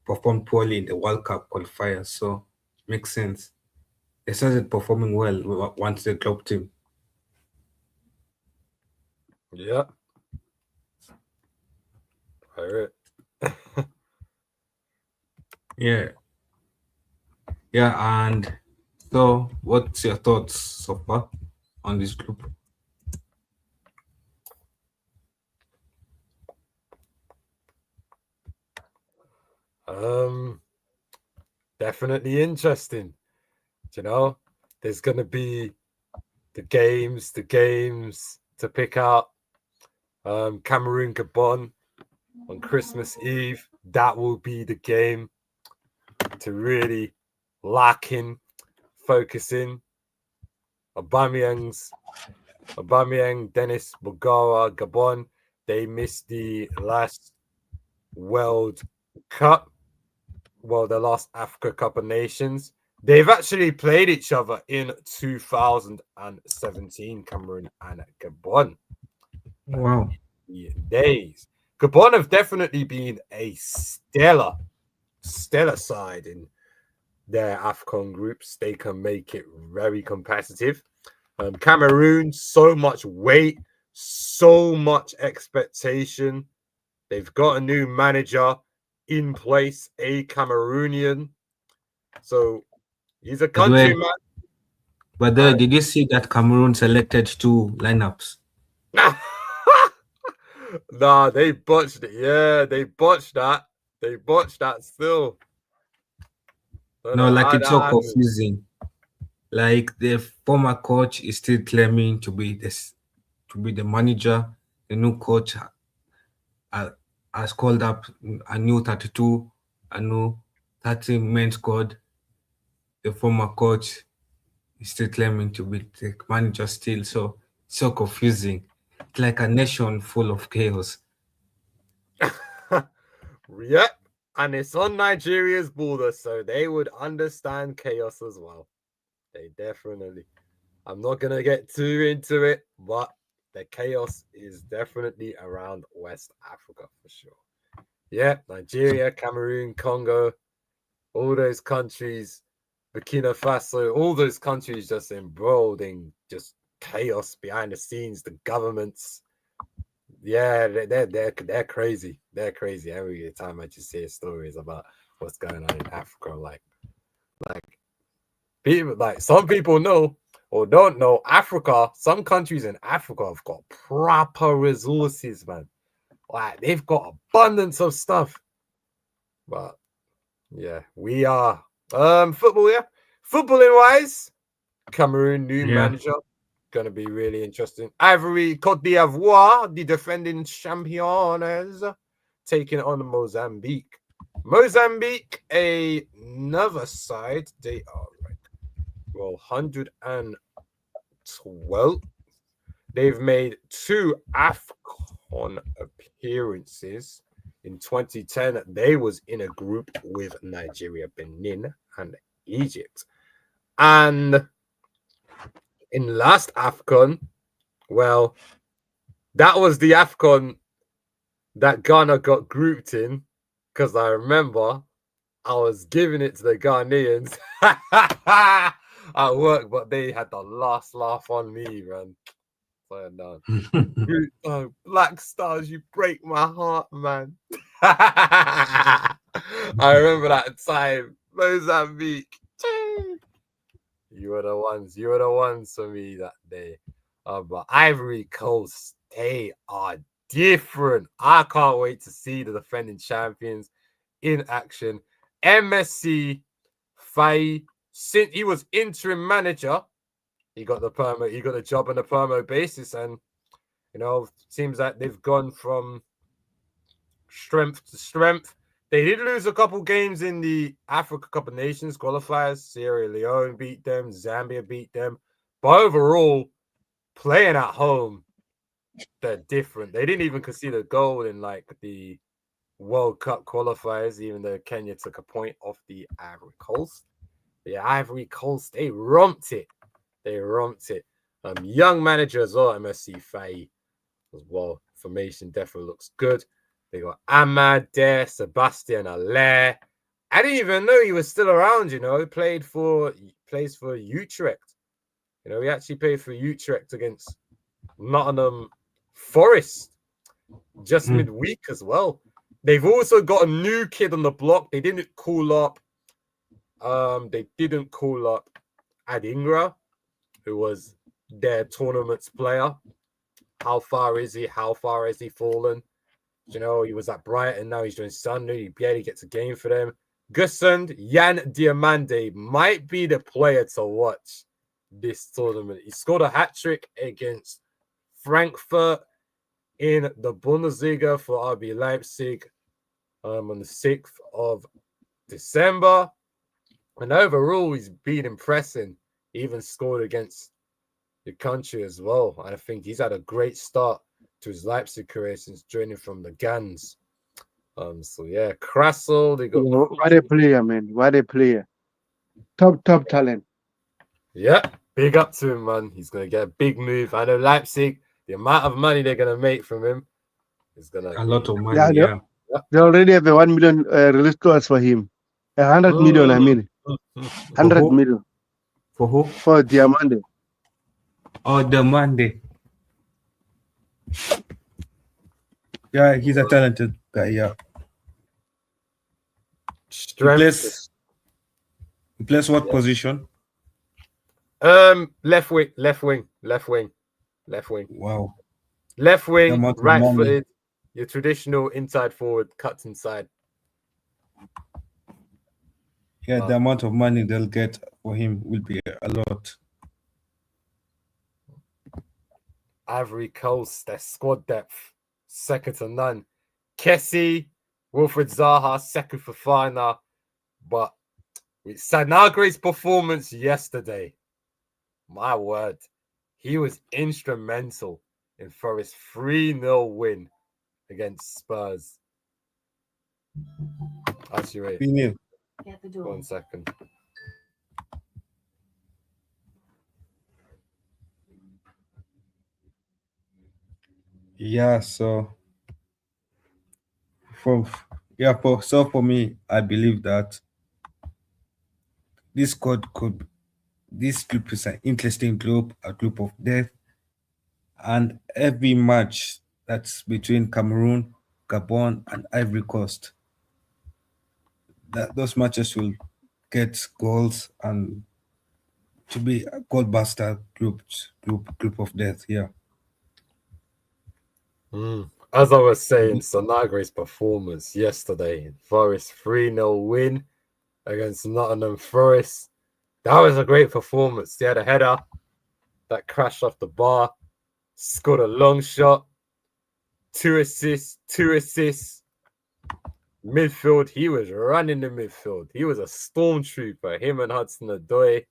performed poorly in the World Cup qualifiers. So it makes sense. They started performing well once they dropped him. Yeah. Yeah, and so what's your thoughts so far on this group? Definitely interesting. You know, there's gonna be the games to pick out. Cameroon Gabon on Christmas Eve. That will be the game to really lock in, focus in. Aubameyang, Dennis Bogara, Gabon. They missed the last World Cup. Well, the last Africa Cup of Nations. They've actually played each other in 2017, Cameroon and Gabon. Wow. Days. Gabon have definitely been a stellar side in their AFCON groups. They can make it very competitive. Cameroon, so much weight, so much expectation. They've got a new manager in place, a Cameroonian. So he's a countryman. But did you see that Cameroon selected 2 lineups? Nah, they botched it. Yeah, they botched that. They botched that still. No, like it's so confusing. Like the former coach is still claiming to be the manager. The new coach has called up a new 32, a new 30 men squad. The former coach is still claiming to be the manager still. So confusing. It's like a nation full of chaos. Yep. And it's on Nigeria's border, so they would understand chaos as well. They definitely. I'm not going to get too into it, but the chaos is definitely around West Africa for sure. Yeah, Nigeria, Cameroon, Congo, all those countries, Burkina Faso, all those countries just embroiled in just chaos behind the scenes, the governments. Yeah, they're crazy. They're crazy. Every time I just hear stories about what's going on in Africa, like people, like some people know or don't know, Africa, some countries in Africa have got proper resources, man. Like they've got abundance of stuff. But yeah, we are football, yeah. Footballing wise, Cameroon new manager. Gonna be really interesting. Ivory Cote d'Ivoire, the defending champions, taking on Mozambique. Mozambique, another side. They are like well, 112. They've made 2 AFCON appearances. In 2010, they was in a group with Nigeria, Benin, and Egypt. And in last AFCON, well, that was the AFCON that Ghana got grouped in, because I remember I was giving it to the Ghanaians at work, but they had the last laugh on me, man. So, no. Black Stars, you break my heart, man. I remember that time. Mozambique. You were the ones for me that day. But Ivory Coast, they are different. I can't wait to see the defending champions in action. MSC Faye, since he was interim manager, he got the job on a permo basis, and seems like they've gone from strength to strength. They did lose a couple games in the Africa Cup of Nations qualifiers. Sierra Leone beat them, Zambia beat them. But overall, playing at home, they're different. They didn't even concede a goal in the World Cup qualifiers, even though Kenya took a point off the Ivory Coast. The Ivory Coast, they romped it. Young manager as well, MSC Faye as well. Formation definitely looks good. They got Ahmad there, Sebastian Allaire. I didn't even know he was still around, He plays for Utrecht. He actually played for Utrecht against Nottingham Forest just midweek as well. They've also got a new kid on the block. They didn't call up Adingra, who was their tournament's player. How far is he? How far has he fallen? He was at Brighton. Now he's doing Sunday. He barely gets a game for them. Gusund Jan Diamande might be the player to watch this tournament. He scored a hat-trick against Frankfurt in the Bundesliga for RB Leipzig on the 6th of December. And overall, he's been impressing. He even scored against the country as well. And I think he's had a great start to his Leipzig career since joining from the Gans. Krassel, they got... What a player, man. What a player. Top talent. Yeah, big up to him, man. He's going to get a big move. I know Leipzig, the amount of money they're going to make from him is going to... A lot of money, yeah. They already have a 1 million release clause for him. 100 million, I mean. 100 million. For who? For Diamande. Oh, Diamande. Yeah, he's a talented guy, yeah. Strength. He plays what position? Left wing. Wow. Left wing, right-footed, your traditional inside forward, cuts inside. Yeah, the amount of money they'll get for him will be a lot. Ivory Coast, their squad depth, second to none. Kessie, Wilfred Zaha, second for Fana. But with Sanagre's performance yesterday, my word, he was instrumental in Forest's 3-0 win against Spurs. Actually, wait. 1 second. Yeah, so for me, I believe that this group is an interesting group, a group of death, and every match that's between Cameroon, Gabon, and Ivory Coast, those matches will get goals and to be a goalbuster group of death here. As I was saying, Sanagre's performance yesterday, Forest 3-0 win against Nottingham Forest. That was a great performance. He had a header that crashed off the bar, scored a long shot, 2 assists. Midfield, he was running the midfield. He was a stormtrooper, him and Hudson-Odoi.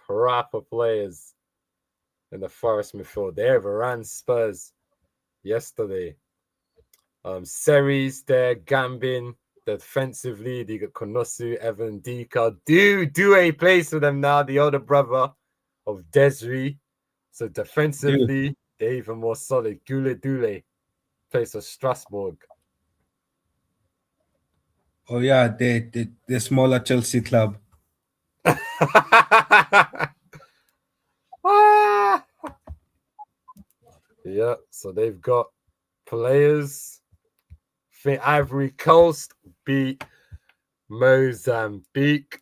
proper players in the Forest midfield. They overran Spurs yesterday. Series there, Gambin, defensively, they got Konosu, Evan, Dika. Due plays for them now, the older brother of Desri. So defensively, they're even more solid. Gule Dule plays for Strasbourg. Oh yeah, the smaller Chelsea club. Yeah, so they've got players. I think Ivory Coast beat Mozambique.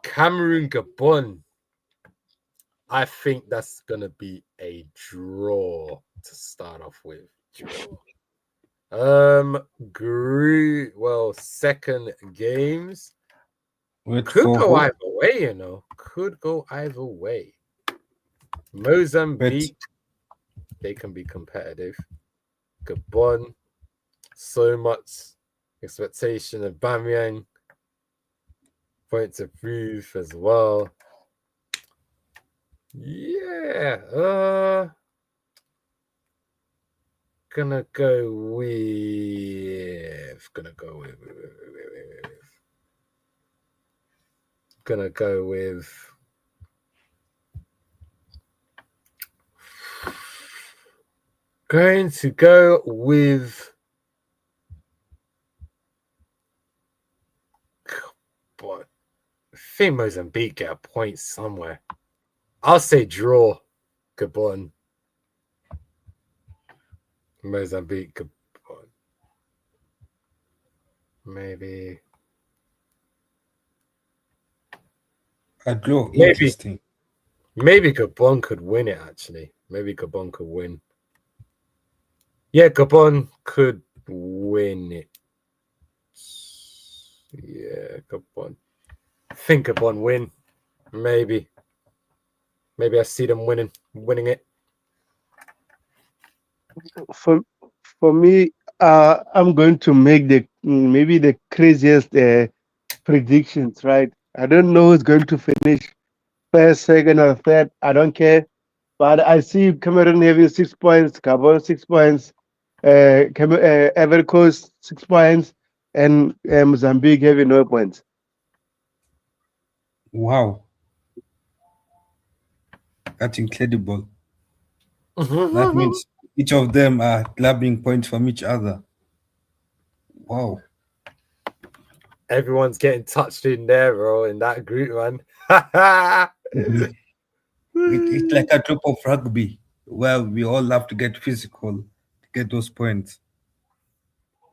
Cameroon, Gabon. I think that's gonna be a draw to start off with. Second games could go either way, you know. Could go either way. Mozambique, they can be competitive. Gabon, so much expectation of Bamyang. Point to prove as well. Yeah, gonna go with but I think Mozambique get a point somewhere. I'll say draw. Gabon. Mozambique, Gabon. Maybe. A draw. Interesting. Maybe Gabon could win it, actually. Maybe Gabon could win. Yeah, Gabon could win it. Yeah, Gabon. I think Gabon win. Maybe I see them winning it. For me, I'm going to make maybe the craziest predictions. Right? I don't know who's going to finish first, second, or third. I don't care. But I see Cameroon having 6 points, Gabon 6 points, Ivory Coast 6 points, and Mozambique having no points. Wow. That's incredible. That means each of them are grabbing points from each other. Wow. Everyone's getting touched in there, bro, in that group, man. It's like a group of rugby. Well, we all have to get physical to get those points.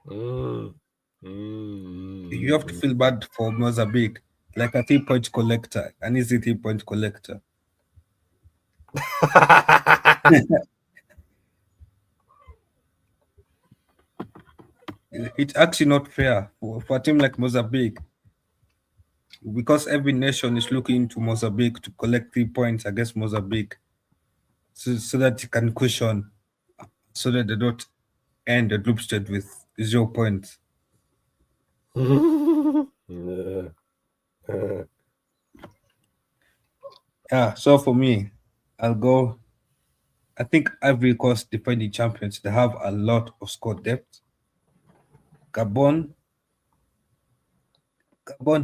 You have to feel bad for Mozambique, like a 3-point collector, an easy 3-point collector. It's actually not fair for a team like Mozambique, because every nation is looking to Mozambique to collect 3 points against Mozambique, so that it can cushion, so that they don't end the group stage with 0 points. Yeah, so for me, I'll go. I think Ivory Coast, defending champions, they have a lot of squad depth. Gabon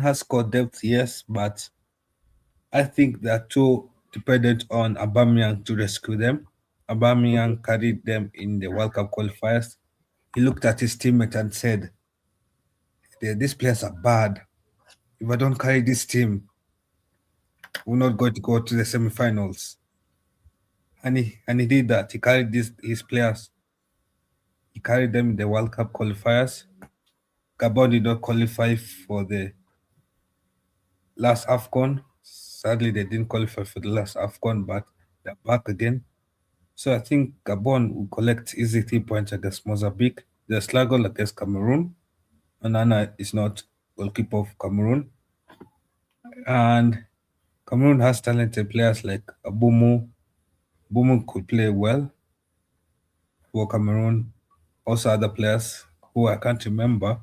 has squad depth, yes, but I think they're too dependent on Aubameyang to rescue them. Aubameyang carried them in the World Cup qualifiers. He looked at his teammate and said, "These players are bad. If I don't carry this team, we're not going to go to the semi-finals." And he did that. He carried his players. He carried them in the World Cup qualifiers. Gabon did not qualify for the last AFCON. Sadly, they didn't qualify for the last AFCON, but they're back again. So I think Gabon will collect easy 3 points against Mozambique. They struggle against Cameroon. Onana is not goalkeeper of Cameroon. And Cameroon has talented players like Abumu. Abumu could play well for Cameroon. Also other players who I can't remember.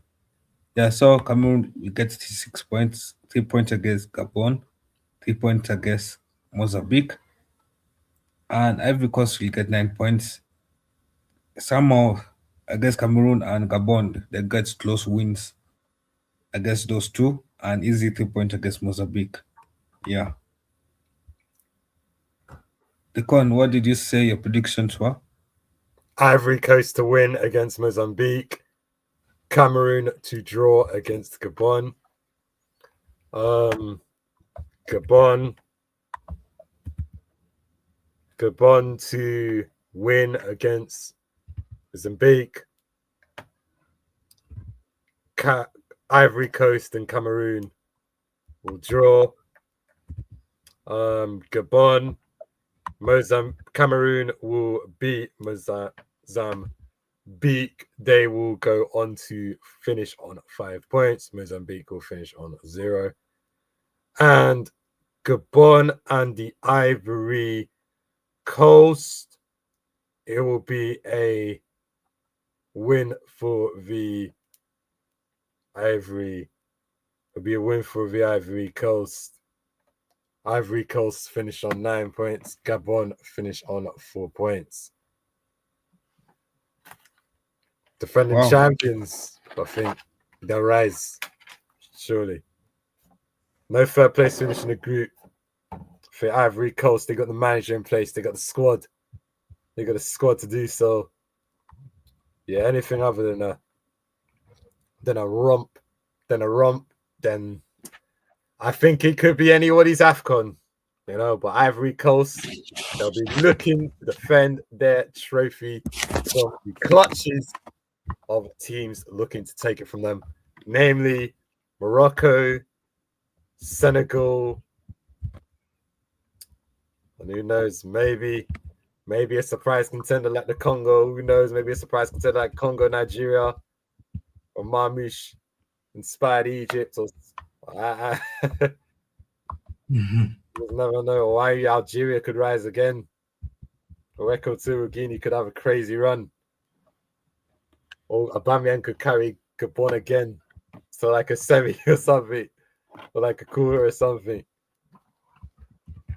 Yeah, so Cameroon will get 6 points, 3 points against Gabon. 3 points against Mozambique, and Ivory Coast will get 9 points. Somehow against Cameroon and Gabon, they get close wins against those two, and easy 3 points against Mozambique. Yeah. Decon, what did you say your predictions were? Ivory Coast to win against Mozambique. Cameroon to draw against Gabon. Gabon to win against Mozambique. Ivory Coast and Cameroon will draw. Gabon, Cameroon will beat Mozambique. They will go on to finish on 5 points. Mozambique will finish on 0. And Gabon and the Ivory Coast, it will be a win for the Ivory. It'll be a win for the Ivory Coast. Ivory Coast finish on 9 points. Gabon finish on 4 points. Defending champions, I think they'll rise. Surely. No third place finish in the group. For Ivory Coast, they got the manager in place. They got the squad. They got a squad to do so. Yeah, anything other than a romp, then I think it could be anybody's AFCON, but Ivory Coast, they'll be looking to defend their trophy from the clutches of teams looking to take it from them, namely Morocco, Senegal, and who knows, maybe a surprise contender like the Congo, who knows, maybe a surprise contender like Congo, Nigeria, or Marmouche inspired Egypt, or You never know why Algeria could rise again, or Equatorial Guinea could have a crazy run, or Aubameyang could carry Gabon again, so like a semi or something, or like a quarter or something.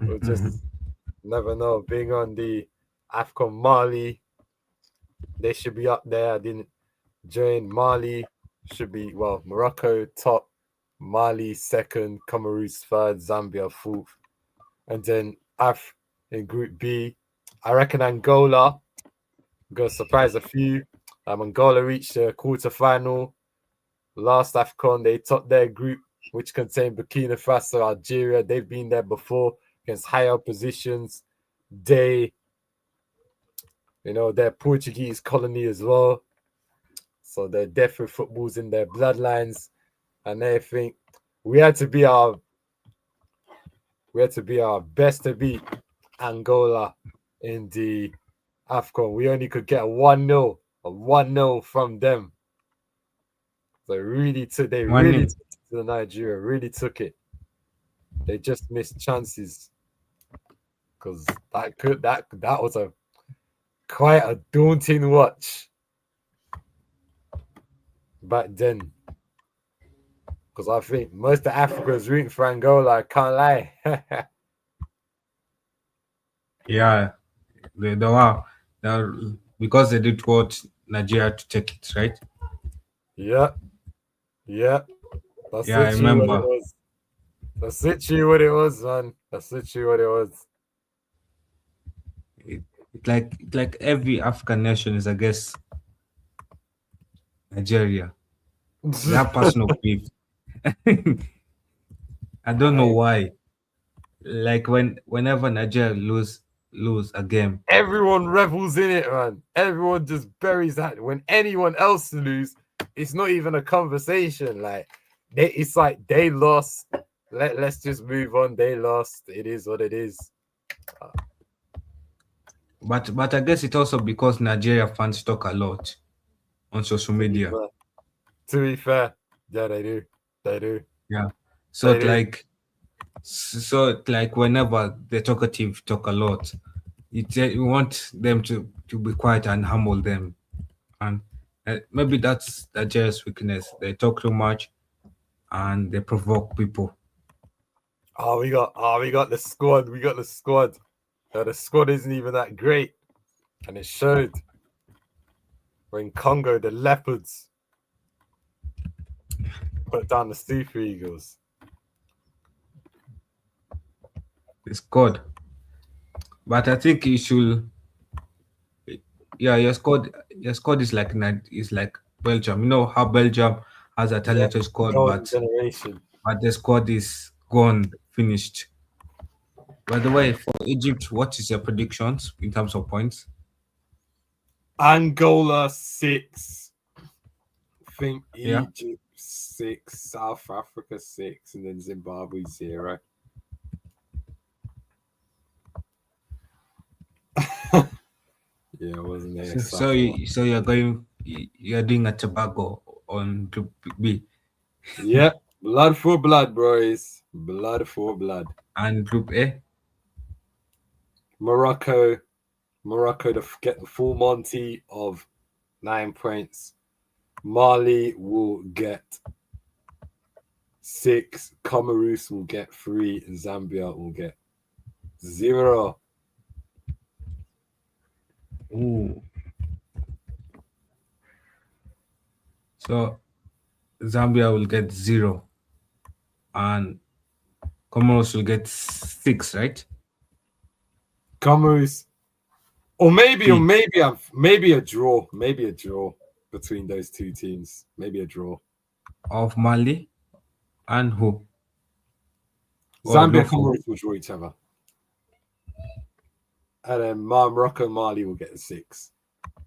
We'll just never know. Being on the AFCON, Mali, they should be up there. I didn't join. Mali should be, Morocco top, Mali second, Comoros third, Zambia fourth. And then in Group B, I reckon Angola going to surprise a few. Angola reached the quarterfinal. Last AFCON, they topped their group, which contained Burkina Faso, Algeria. They've been there before against higher positions. They're Portuguese colony as well. So they're definitely footballs in their bloodlines. And they think we had to be our best to beat Angola in the AFCON. We only could get a 1-0 from them. So they really took to the Nigeria, really took it. They just missed chances. Because that was quite a daunting watch back then. Because I think most of Africa is rooting for Angola. I can't lie. Yeah, they were. Because they did want Nigeria to take it, right? Yeah. That's I remember. That's literally what it was, man. That's literally what it was. Like every African nation is against Nigeria. They have personal beef. I don't know why. Like whenever Nigeria lose a game, everyone revels in it, man. Everyone just buries that. When anyone else lose, it's not even a conversation. Like it's like they lost. Let's just move on. They lost. It is what it is. But I guess it's also because Nigeria fans talk a lot on social media. To be fair, yeah, they do. Yeah. So like whenever the talkative talk a lot, you want them to be quiet and humble them, and maybe that's Nigeria's weakness. They talk too much, and they provoke people. we got the squad. We got the squad. So the squad isn't even that great, and it showed. We're in Congo, the Leopards put down the Super Eagles. The squad. But I think you should. Yeah, your squad is like Belgium. You know how Belgium has a talented squad, Golden but generation. the squad is gone, finished. By the way, for Egypt, what is your predictions in terms of points? Angola 6. I think Yeah. Egypt 6, South Africa 6, and then Zimbabwe 0. Yeah, it wasn't there. So you're doing a Tobago on Group B Yeah, blood for blood, boys. Blood for blood. and Group A. Morocco to get the full Monty of 9 points. Mali will get 6. Comoros will get 3. And Zambia will get 0. Ooh. So Zambia will get 0 and Comoros will get 6, right? Comoros, or maybe a draw. Maybe a draw between those two teams. Maybe a draw. Of Mali and who? Zambia, Comoros will draw each other. And then Morocco, Mali will get 6.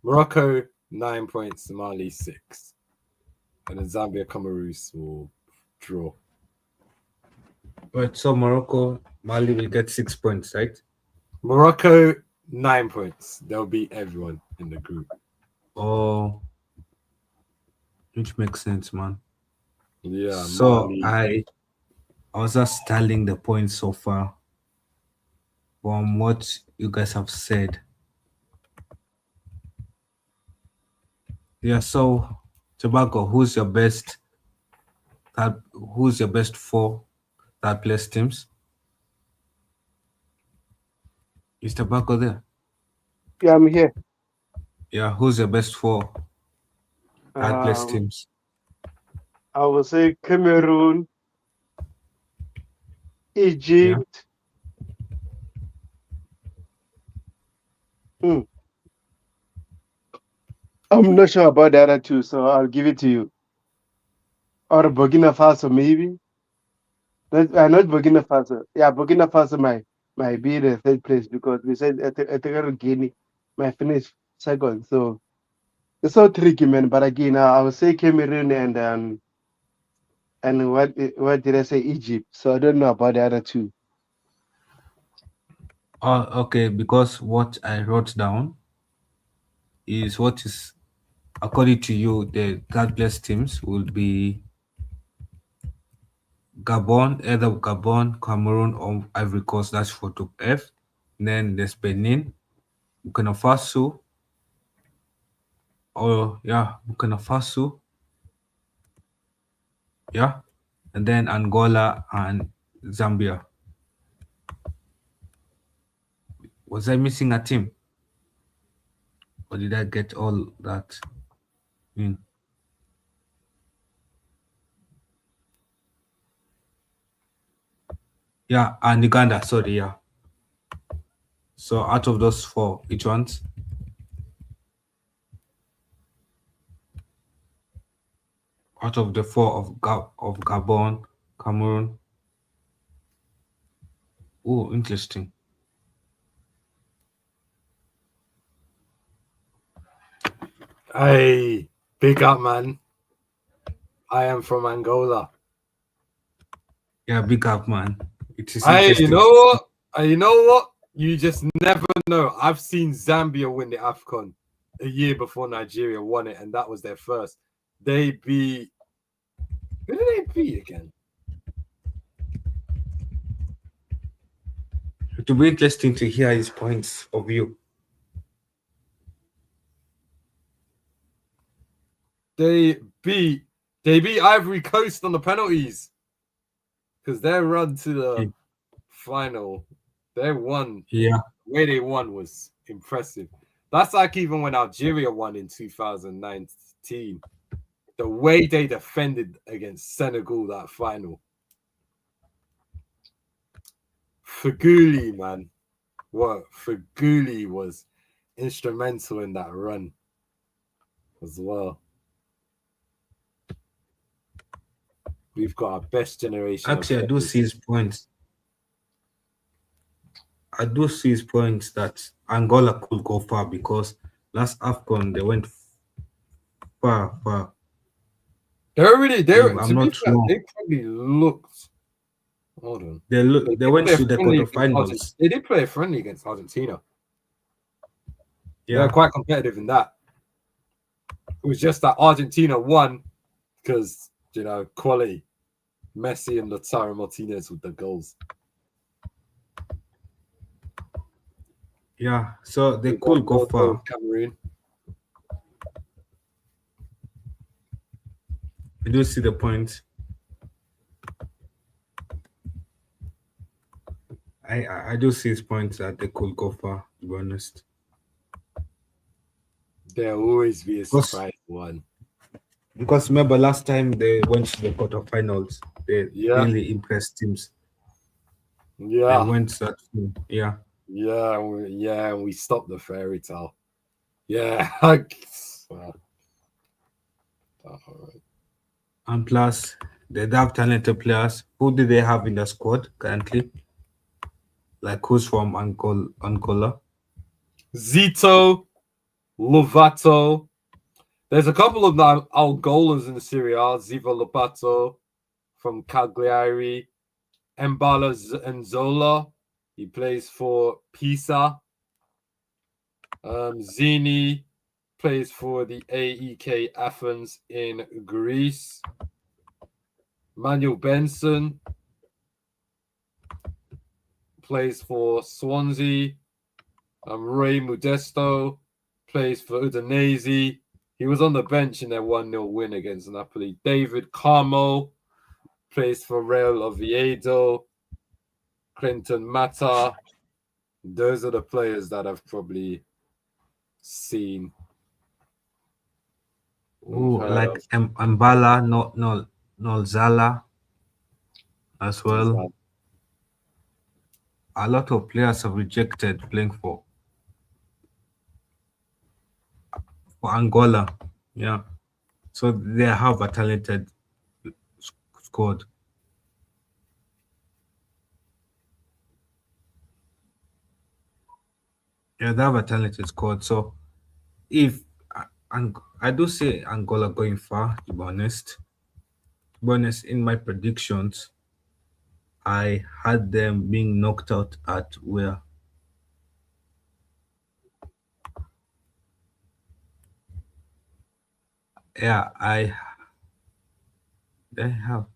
Morocco, 9 points. Mali, 6. And then Zambia, Comoros will draw. Right, so Morocco, Mali will get 6 points, right? Morocco, 9 points. They'll beat everyone in the group. Oh, which makes sense, man. Yeah. So Mali. I was just tallying the points so far from what you guys have said. Yeah, so Tobago, who's your best 4 third place teams? Is Tobago there? Yeah, I'm here. Yeah, who's your best 4 third place Um, teams? I would say Cameroon, Egypt. Hmm. I'm not sure about the other two, so I'll give it to you. Or Burkina Faso, maybe. Not Burkina Faso. Yeah, Burkina Faso might be the third place because we said Equatorial Guinea might finish second. So it's so tricky, man. But again, I would say Cameroon and what did I say? Egypt. So I don't know about the other two. Oh, okay, because what I wrote down is what is, according to you, the third place teams will be Gabon, either Gabon, Cameroon, or Ivory Coast. That's for Group F. Then there's Benin, Burkina Faso, Burkina Faso, yeah, and then Angola and Zambia. Was I missing a team? Or did I get all that in? Yeah, and Uganda, sorry, yeah. So out of those 4, which ones? Out of the 4 of Gabon, Cameroon. Oh, interesting. Hey, big up, man. I am from Angola. Yeah, big up, man. It is Hey, interesting. you know what? You just never know. I've seen Zambia win the AFCON a year before Nigeria won it, and that was their first. They beat. Who did they beat again? It will be interesting to hear his points of view. They beat Ivory Coast on the penalties because their run to the final, they won. Yeah, The way they won was impressive. That's like even when Algeria won in 2019. The way they defended against Senegal that final. Faguli, man. What? Faguli was instrumental in that run as well. We've got our best generation actually, I of do players. see his points. I do see his points that Angola could go far because last AFCON they went far. To I'm be not fair, sure. they probably looked. Hold on. They went Play a to the friendly against quarterfinals. They did play a friendly against Argentina. They're Yeah, quite competitive in that. It was just that Argentina won because, quality. Messi and Lautaro Martinez with the goals. yeah. So they We got could go Morocco, far. Cameroon. I do see the point. I do see his point that they could go far, to be honest. There'll always be a Because surprise one. because remember last time they went to the quarterfinals, they Yeah, really impressed teams. They yeah, went that yeah. we stopped the fairy tale. Yeah. Well, all right. And plus they have talented players. Who do they have in the squad currently? Like who's from Angola? Zito, Lovato. There's a couple of Angolans in the Serie A. Ziva Lopato from Cagliari. Mbala Nzola. He plays for Pisa. Zini plays for the AEK Athens in Greece. Manuel Benson plays for Swansea. Ray Modesto plays for Udinese. He was on the bench in their 1-0 win against Napoli. David Carmo plays for Real Oviedo. Clinton Mata. Those are the players that I've probably seen. Oh, like Mbala, no Zala as well. A lot of players have rejected playing for Angola. Yeah. So they have a talented squad. Yeah, they have a talented squad. So if and I do say Angola going far, to be honest. To be honest, in my predictions, I had them being knocked out at where? Yeah, they have.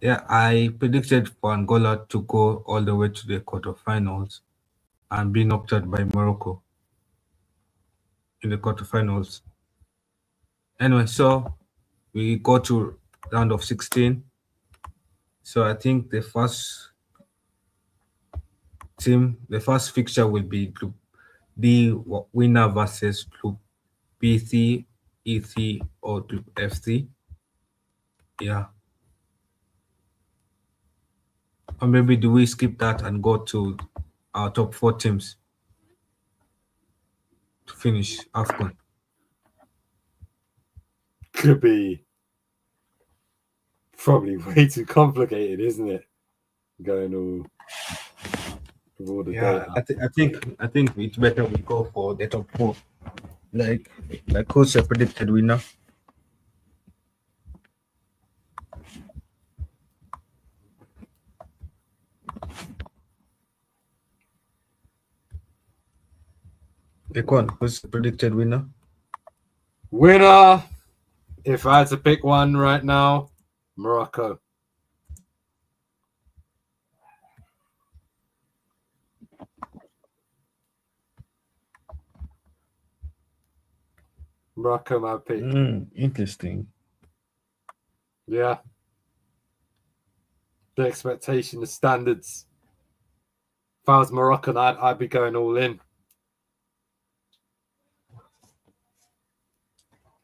Yeah, I predicted for Angola to go all the way to the quarterfinals and be knocked out by Morocco in the quarterfinals. Anyway, so we go to round of 16. So I think the first fixture will be Group B winner versus Group BC, EC, or Group FC. Yeah. Or maybe do we skip that and go to our top 4 teams to finish AFCON? Could be probably way too complicated, isn't it? Going all the Yeah, data. I think it's better we go for the top 4. Like who's your predicted winner? Ekwan, who's the predicted winner? Winner, if I had to pick one right now, Morocco. Morocco, my pick. Interesting. Yeah. the expectation, the standards. If I was Moroccan, I'd be going all in.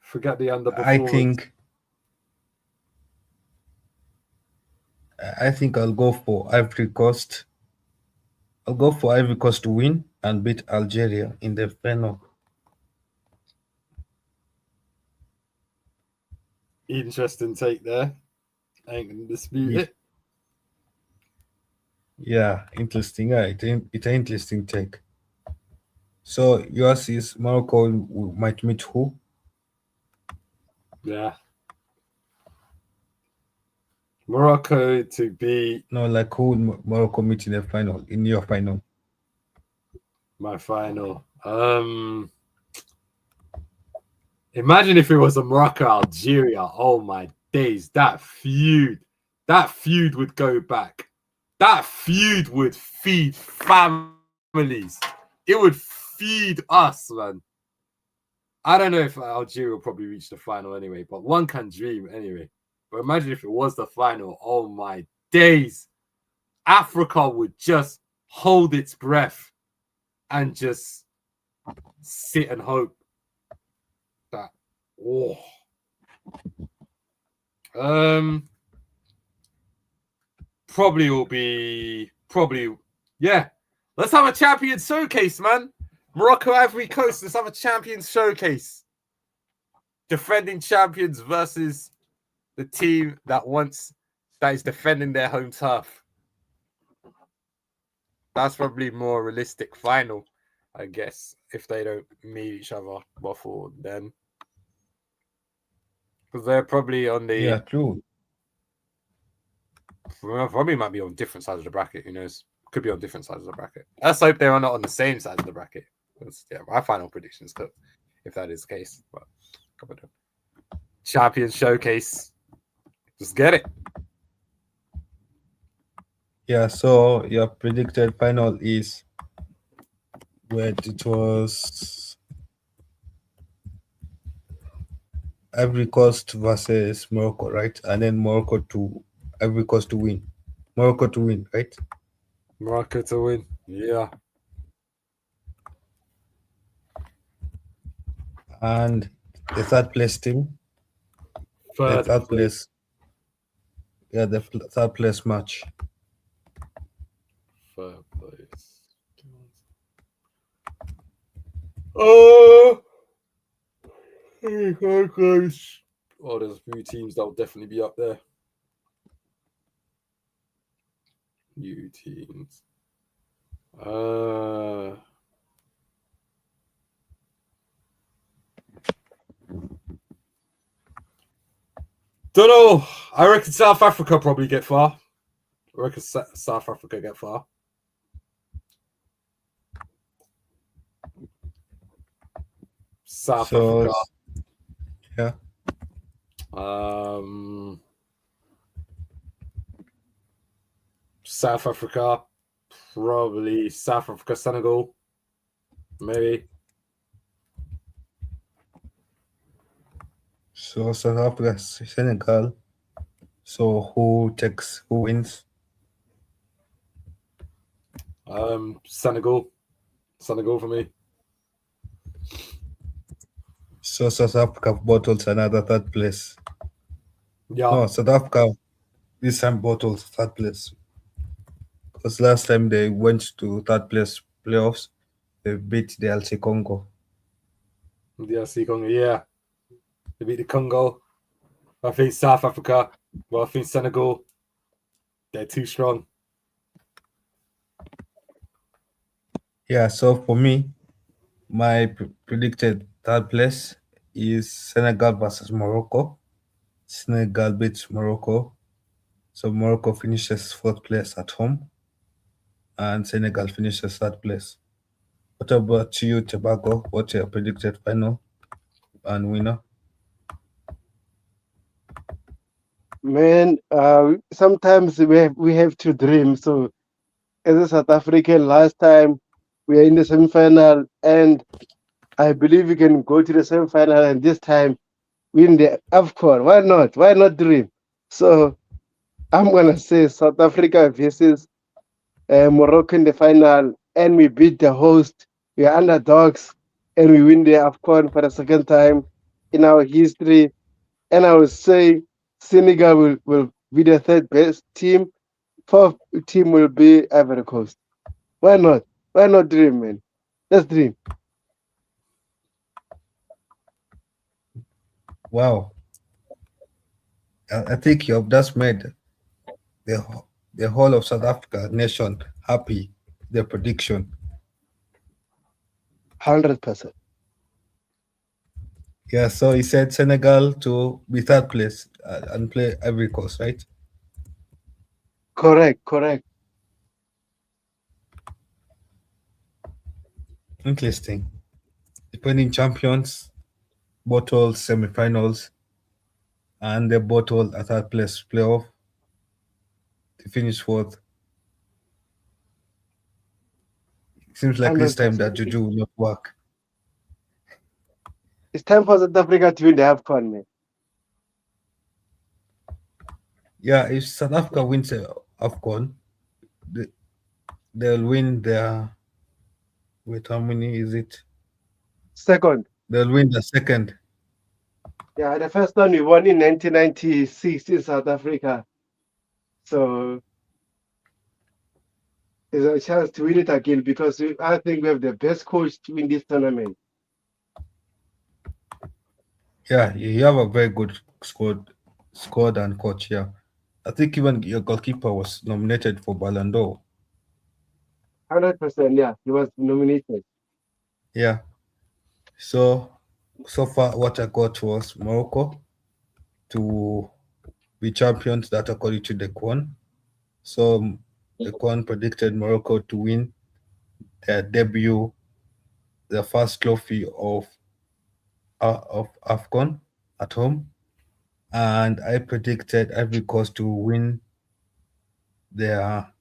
Forget the underperformance. I think I'll go for Ivory Coast. I'll go for Ivory Coast to win and beat Algeria in the final. Interesting take there. I ain't gonna dispute it. Yeah, interesting. Yeah, it's an interesting take. So yours is Morocco might meet who? Yeah. Morocco to be No, like who would Morocco meet in the final? In your final? my final. Imagine if it was a Morocco Algeria. Oh my days, that feud would go back. That feud would feed families. It would feed us, man. I don't know if Algeria will probably reach the final anyway, but one can dream anyway. But imagine if it was the final. Oh my days. Africa would just hold its breath and just sit and hope that. Oh. Yeah. Let's have a champion showcase, man. Morocco, Ivory Coast. Let's have a champion showcase. Defending champions versus the team that is defending their home turf. That's probably more realistic final, I guess, if they don't meet each other before then. Because they're probably on the... Yeah, true. Probably might be on different sides of the bracket, who knows? Could be on different sides of the bracket. Let's hope they are not on the same side of the bracket. Yeah, my final predictions could, if that is the case. But champion showcase. Just get it. Yeah, so your predicted final is where it was Ivory Coast versus Morocco, right? And then Ivory Coast to win. Morocco to win, right? Morocco to win. Yeah. And the third place team. Third place. Yeah, the third place match. Third place. Oh, close. Oh, there's a few teams that will definitely be up there. New teams. Don't know. I reckon South Africa probably get far. I reckon South Africa get far. South Africa. Yeah. South Africa. Probably South Africa, Senegal. Maybe. So South Africa, Senegal. So who wins? Senegal. Senegal for me. So South Africa bottles another third place. Yeah. No, South Africa this time bottles third place. Because last time they went to third place playoffs, they beat the LC Congo. The LC Congo, yeah. They beat the Congo. I think South Africa. Well, I think Senegal. They're too strong. Yeah, so for me, my predicted third place is Senegal versus Morocco. Senegal beats Morocco. So Morocco finishes fourth place at home. And Senegal finishes third place. What about you, Tebogo? What's your predicted final and winner? Man, sometimes we have to dream. So, as a South African, last time we are in the semi-final, and I believe we can go to the semi-final, and this time win the AFCON. Why not? Why not dream? So, I'm gonna say South Africa versus Morocco in the final, and we beat the host. We are underdogs, and we win the AFCON for the second time in our history. And I would say Senegal will be the third best team. Fourth team will be Ivory Coast. Why not? Why not dream, man? Let's dream. Wow, I think you have just made the whole of South Africa nation happy. The prediction. 100%. Yeah, so he said Senegal to be third place and play Ivory Coast, right? Correct, correct. Interesting. Defending champions, bottle semifinals, and they bottle a third place playoff to finish fourth. Seems like this time that 100%. Juju will not work. It's time for South Africa to win the AFCON, man. Yeah, if South Africa wins AFCON, they, they'll win their. Wait, how many is it? Second. They'll win the second. Yeah, the first one we won in 1996 in South Africa. So there's a chance to win it again because I think we have the best coach to win this tournament. Yeah, you have a very good squad and coach. Yeah, I think even your goalkeeper was nominated for Ballon d'Or. 100%, yeah, he was nominated. Yeah. So far, what I got was Morocco to be champions. That according to the Quan. So the Quan predicted Morocco to win their debut, the first trophy of AFCON at home, and I predicted Ivory Coast to win their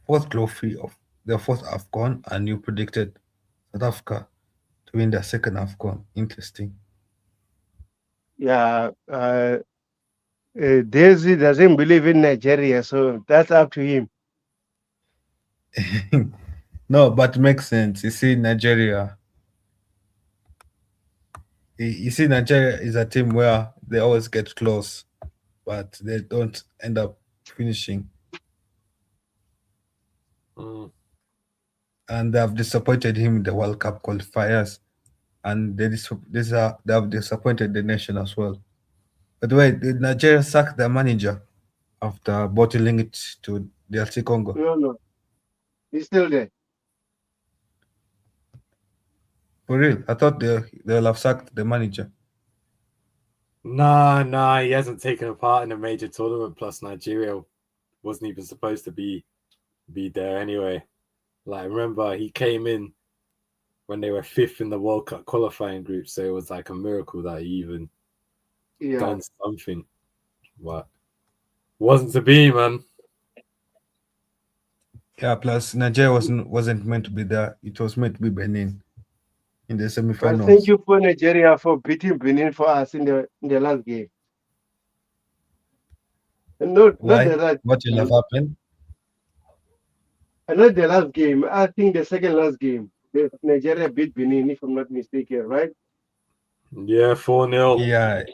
fourth trophy of their fourth AFCON, and you predicted South Africa to win their second AFCON. Interesting. Yeah, Daisy doesn't believe in Nigeria, so that's up to him. No, but makes sense. You see, Nigeria. You see, Nigeria is a team where they always get close, but they don't end up finishing, Mm. and they have disappointed him in the World Cup qualifiers, and they have disappointed the nation as well. By the way, did Nigeria sack their manager after bottling it to DRC Congo? No, no, he's still there. For real, I thought they'll have sacked the manager. Nah, he hasn't taken a part in a major tournament. Plus, Nigeria wasn't even supposed to be there anyway. Like, remember, he came in when they were fifth in the World Cup qualifying group, so it was like a miracle that he even Yeah, done something. But wasn't to be, man. Yeah, plus Nigeria wasn't meant to be there. It was meant to be Benin in the but thank semifinals. you for Nigeria for beating Benin for us in the last game. And not Why? the last What will have game, happened? and not the last game. I think the second last game, Nigeria beat Benin, if I'm not mistaken, right? Yeah, 4-0. Yeah,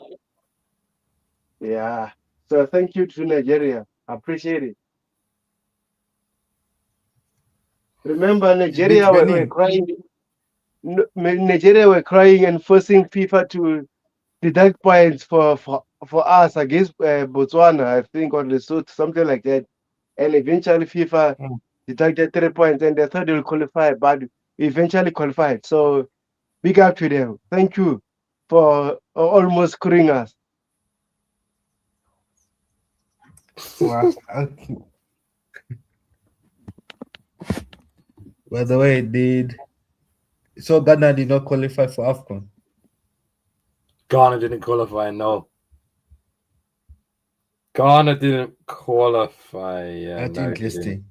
Yeah. So thank you to Nigeria. Appreciate it. Remember, it beat Nigeria were Benin. crying. Nigeria were crying and forcing FIFA to deduct points for us against Botswana, I think, or Lesotho, something like that. And eventually FIFA Mm. deducted 3 points and they thought they will qualify, but we eventually qualified. So big up to them. Thank you for almost screwing us. Wow. Okay. By the way, Ghana did not qualify for AFCON? Ghana didn't qualify, no. Ghana didn't qualify. Yeah, That's no, it didn't. interesting.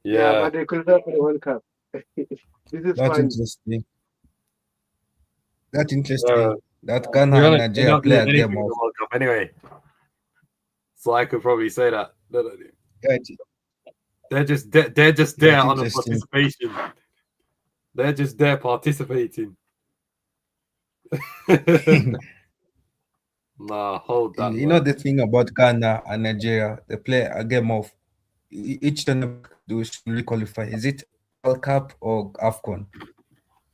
Yeah, Yeah. but they qualified for the World Cup. This is That's fun. interesting. That's Yeah. interesting. That To be Ghana and honest, they're Nigeria not play doing a anything game in of. the World Cup anyway. So I could probably say that. Yeah, They're just yeah, there it's on a interesting. participation. They're just there participating. Nah, hold that, You know man. the thing about Ghana and Nigeria, they play a game of each tournament do should qualify. Is it World Cup or AFCON?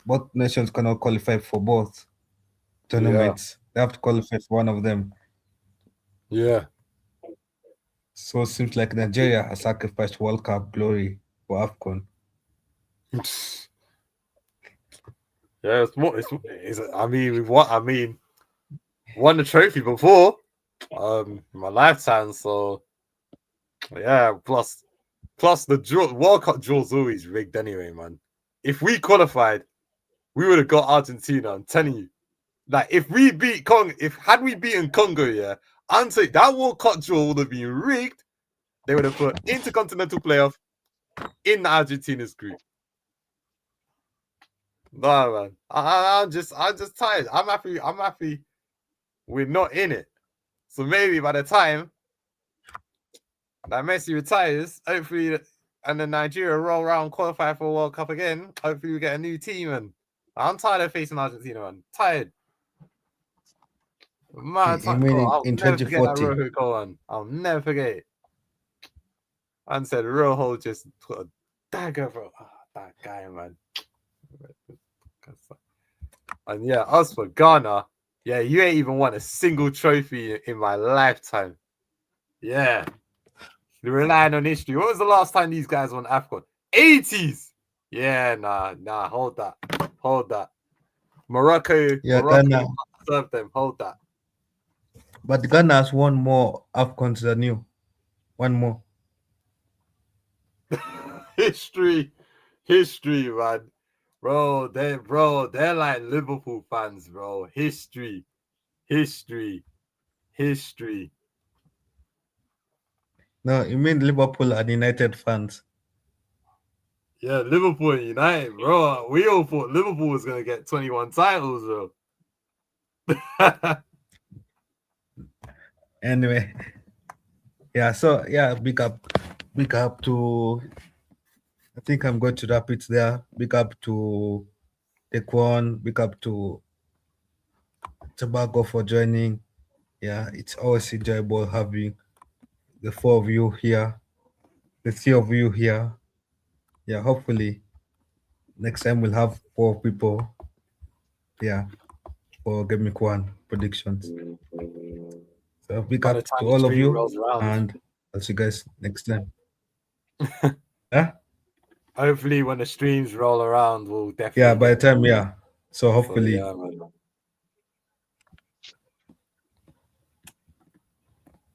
Both nations cannot qualify for both Yeah, tournaments. They have to qualify for one of them. yeah. So it seems like Nigeria has sacrificed World Cup glory for AFCON. Yeah, it's more. I mean, won the trophy before, in my lifetime. So yeah, plus the World Cup draw's always rigged anyway, man. If we qualified, we would have got Argentina. I'm telling you. Like if we beat Congo, if had we beaten Congo, yeah, I'm saying that World Cup draw would have been rigged. They would have put intercontinental playoff in the Argentina's group. No man, I'm just tired. I'm happy. I'm happy. We're not in it. So maybe by the time that Messi retires, hopefully, and then Nigeria roll around qualify for a World Cup again. Hopefully, we get a new team. And I'm tired of facing Argentina. Man, tired. Man, You mean bro, I'll in never forget that 2040? Rojo goal. Man. I'll never forget it. And said Rojo just put a dagger, bro. Oh, that guy, man. And yeah, as for Ghana, yeah, you ain't even won a single trophy in my lifetime. Yeah. You're relying on history. What was the last time these guys won AFCON? 80s. Yeah, nah, hold that. Morocco Yeah, Ghana. served them. Hold that. But Ghana has won more AFCONs than you. One more. history, man. They're like Liverpool fans, bro. History. No, you mean Liverpool and United fans. Yeah, Liverpool and United, bro. We all thought Liverpool was gonna get 21 titles, bro. Anyway, yeah, so yeah, big up to I think I'm going to wrap it there. Big up to Tekwon, big up to Tobacco for joining. Yeah, it's always enjoyable having the four of you here, the three of you here. Yeah, hopefully next time we'll have four people. Yeah, for Game Week 1 predictions. So big By the up time to the all of stream you, rolls around. and I'll see you guys next time. Huh? Hopefully, when the streams roll around, we'll definitely. Yeah, by the time, yeah. So So, hopefully, yeah, man.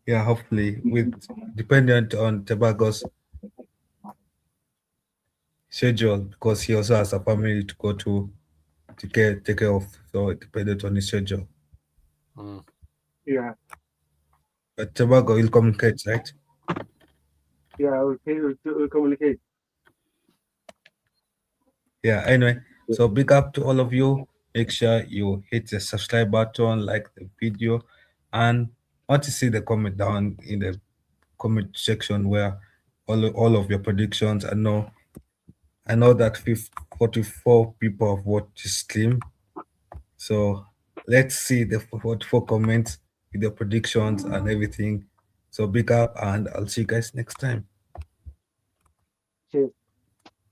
yeah, hopefully, with dependent on Tobago's schedule because he also has a family to go to take care of. So it dependent on his schedule. Mm. Yeah, But Tobago will communicate, right? yeah, we'll communicate. Yeah, anyway. So big up to all of you. Make sure you hit the subscribe button, like the video, and want to see the comment down in the comment section where all of your predictions. I know that 44 people have watched this stream. So let's see the 44 comments with the predictions and everything. So big up, and I'll see you guys next time. Cheers.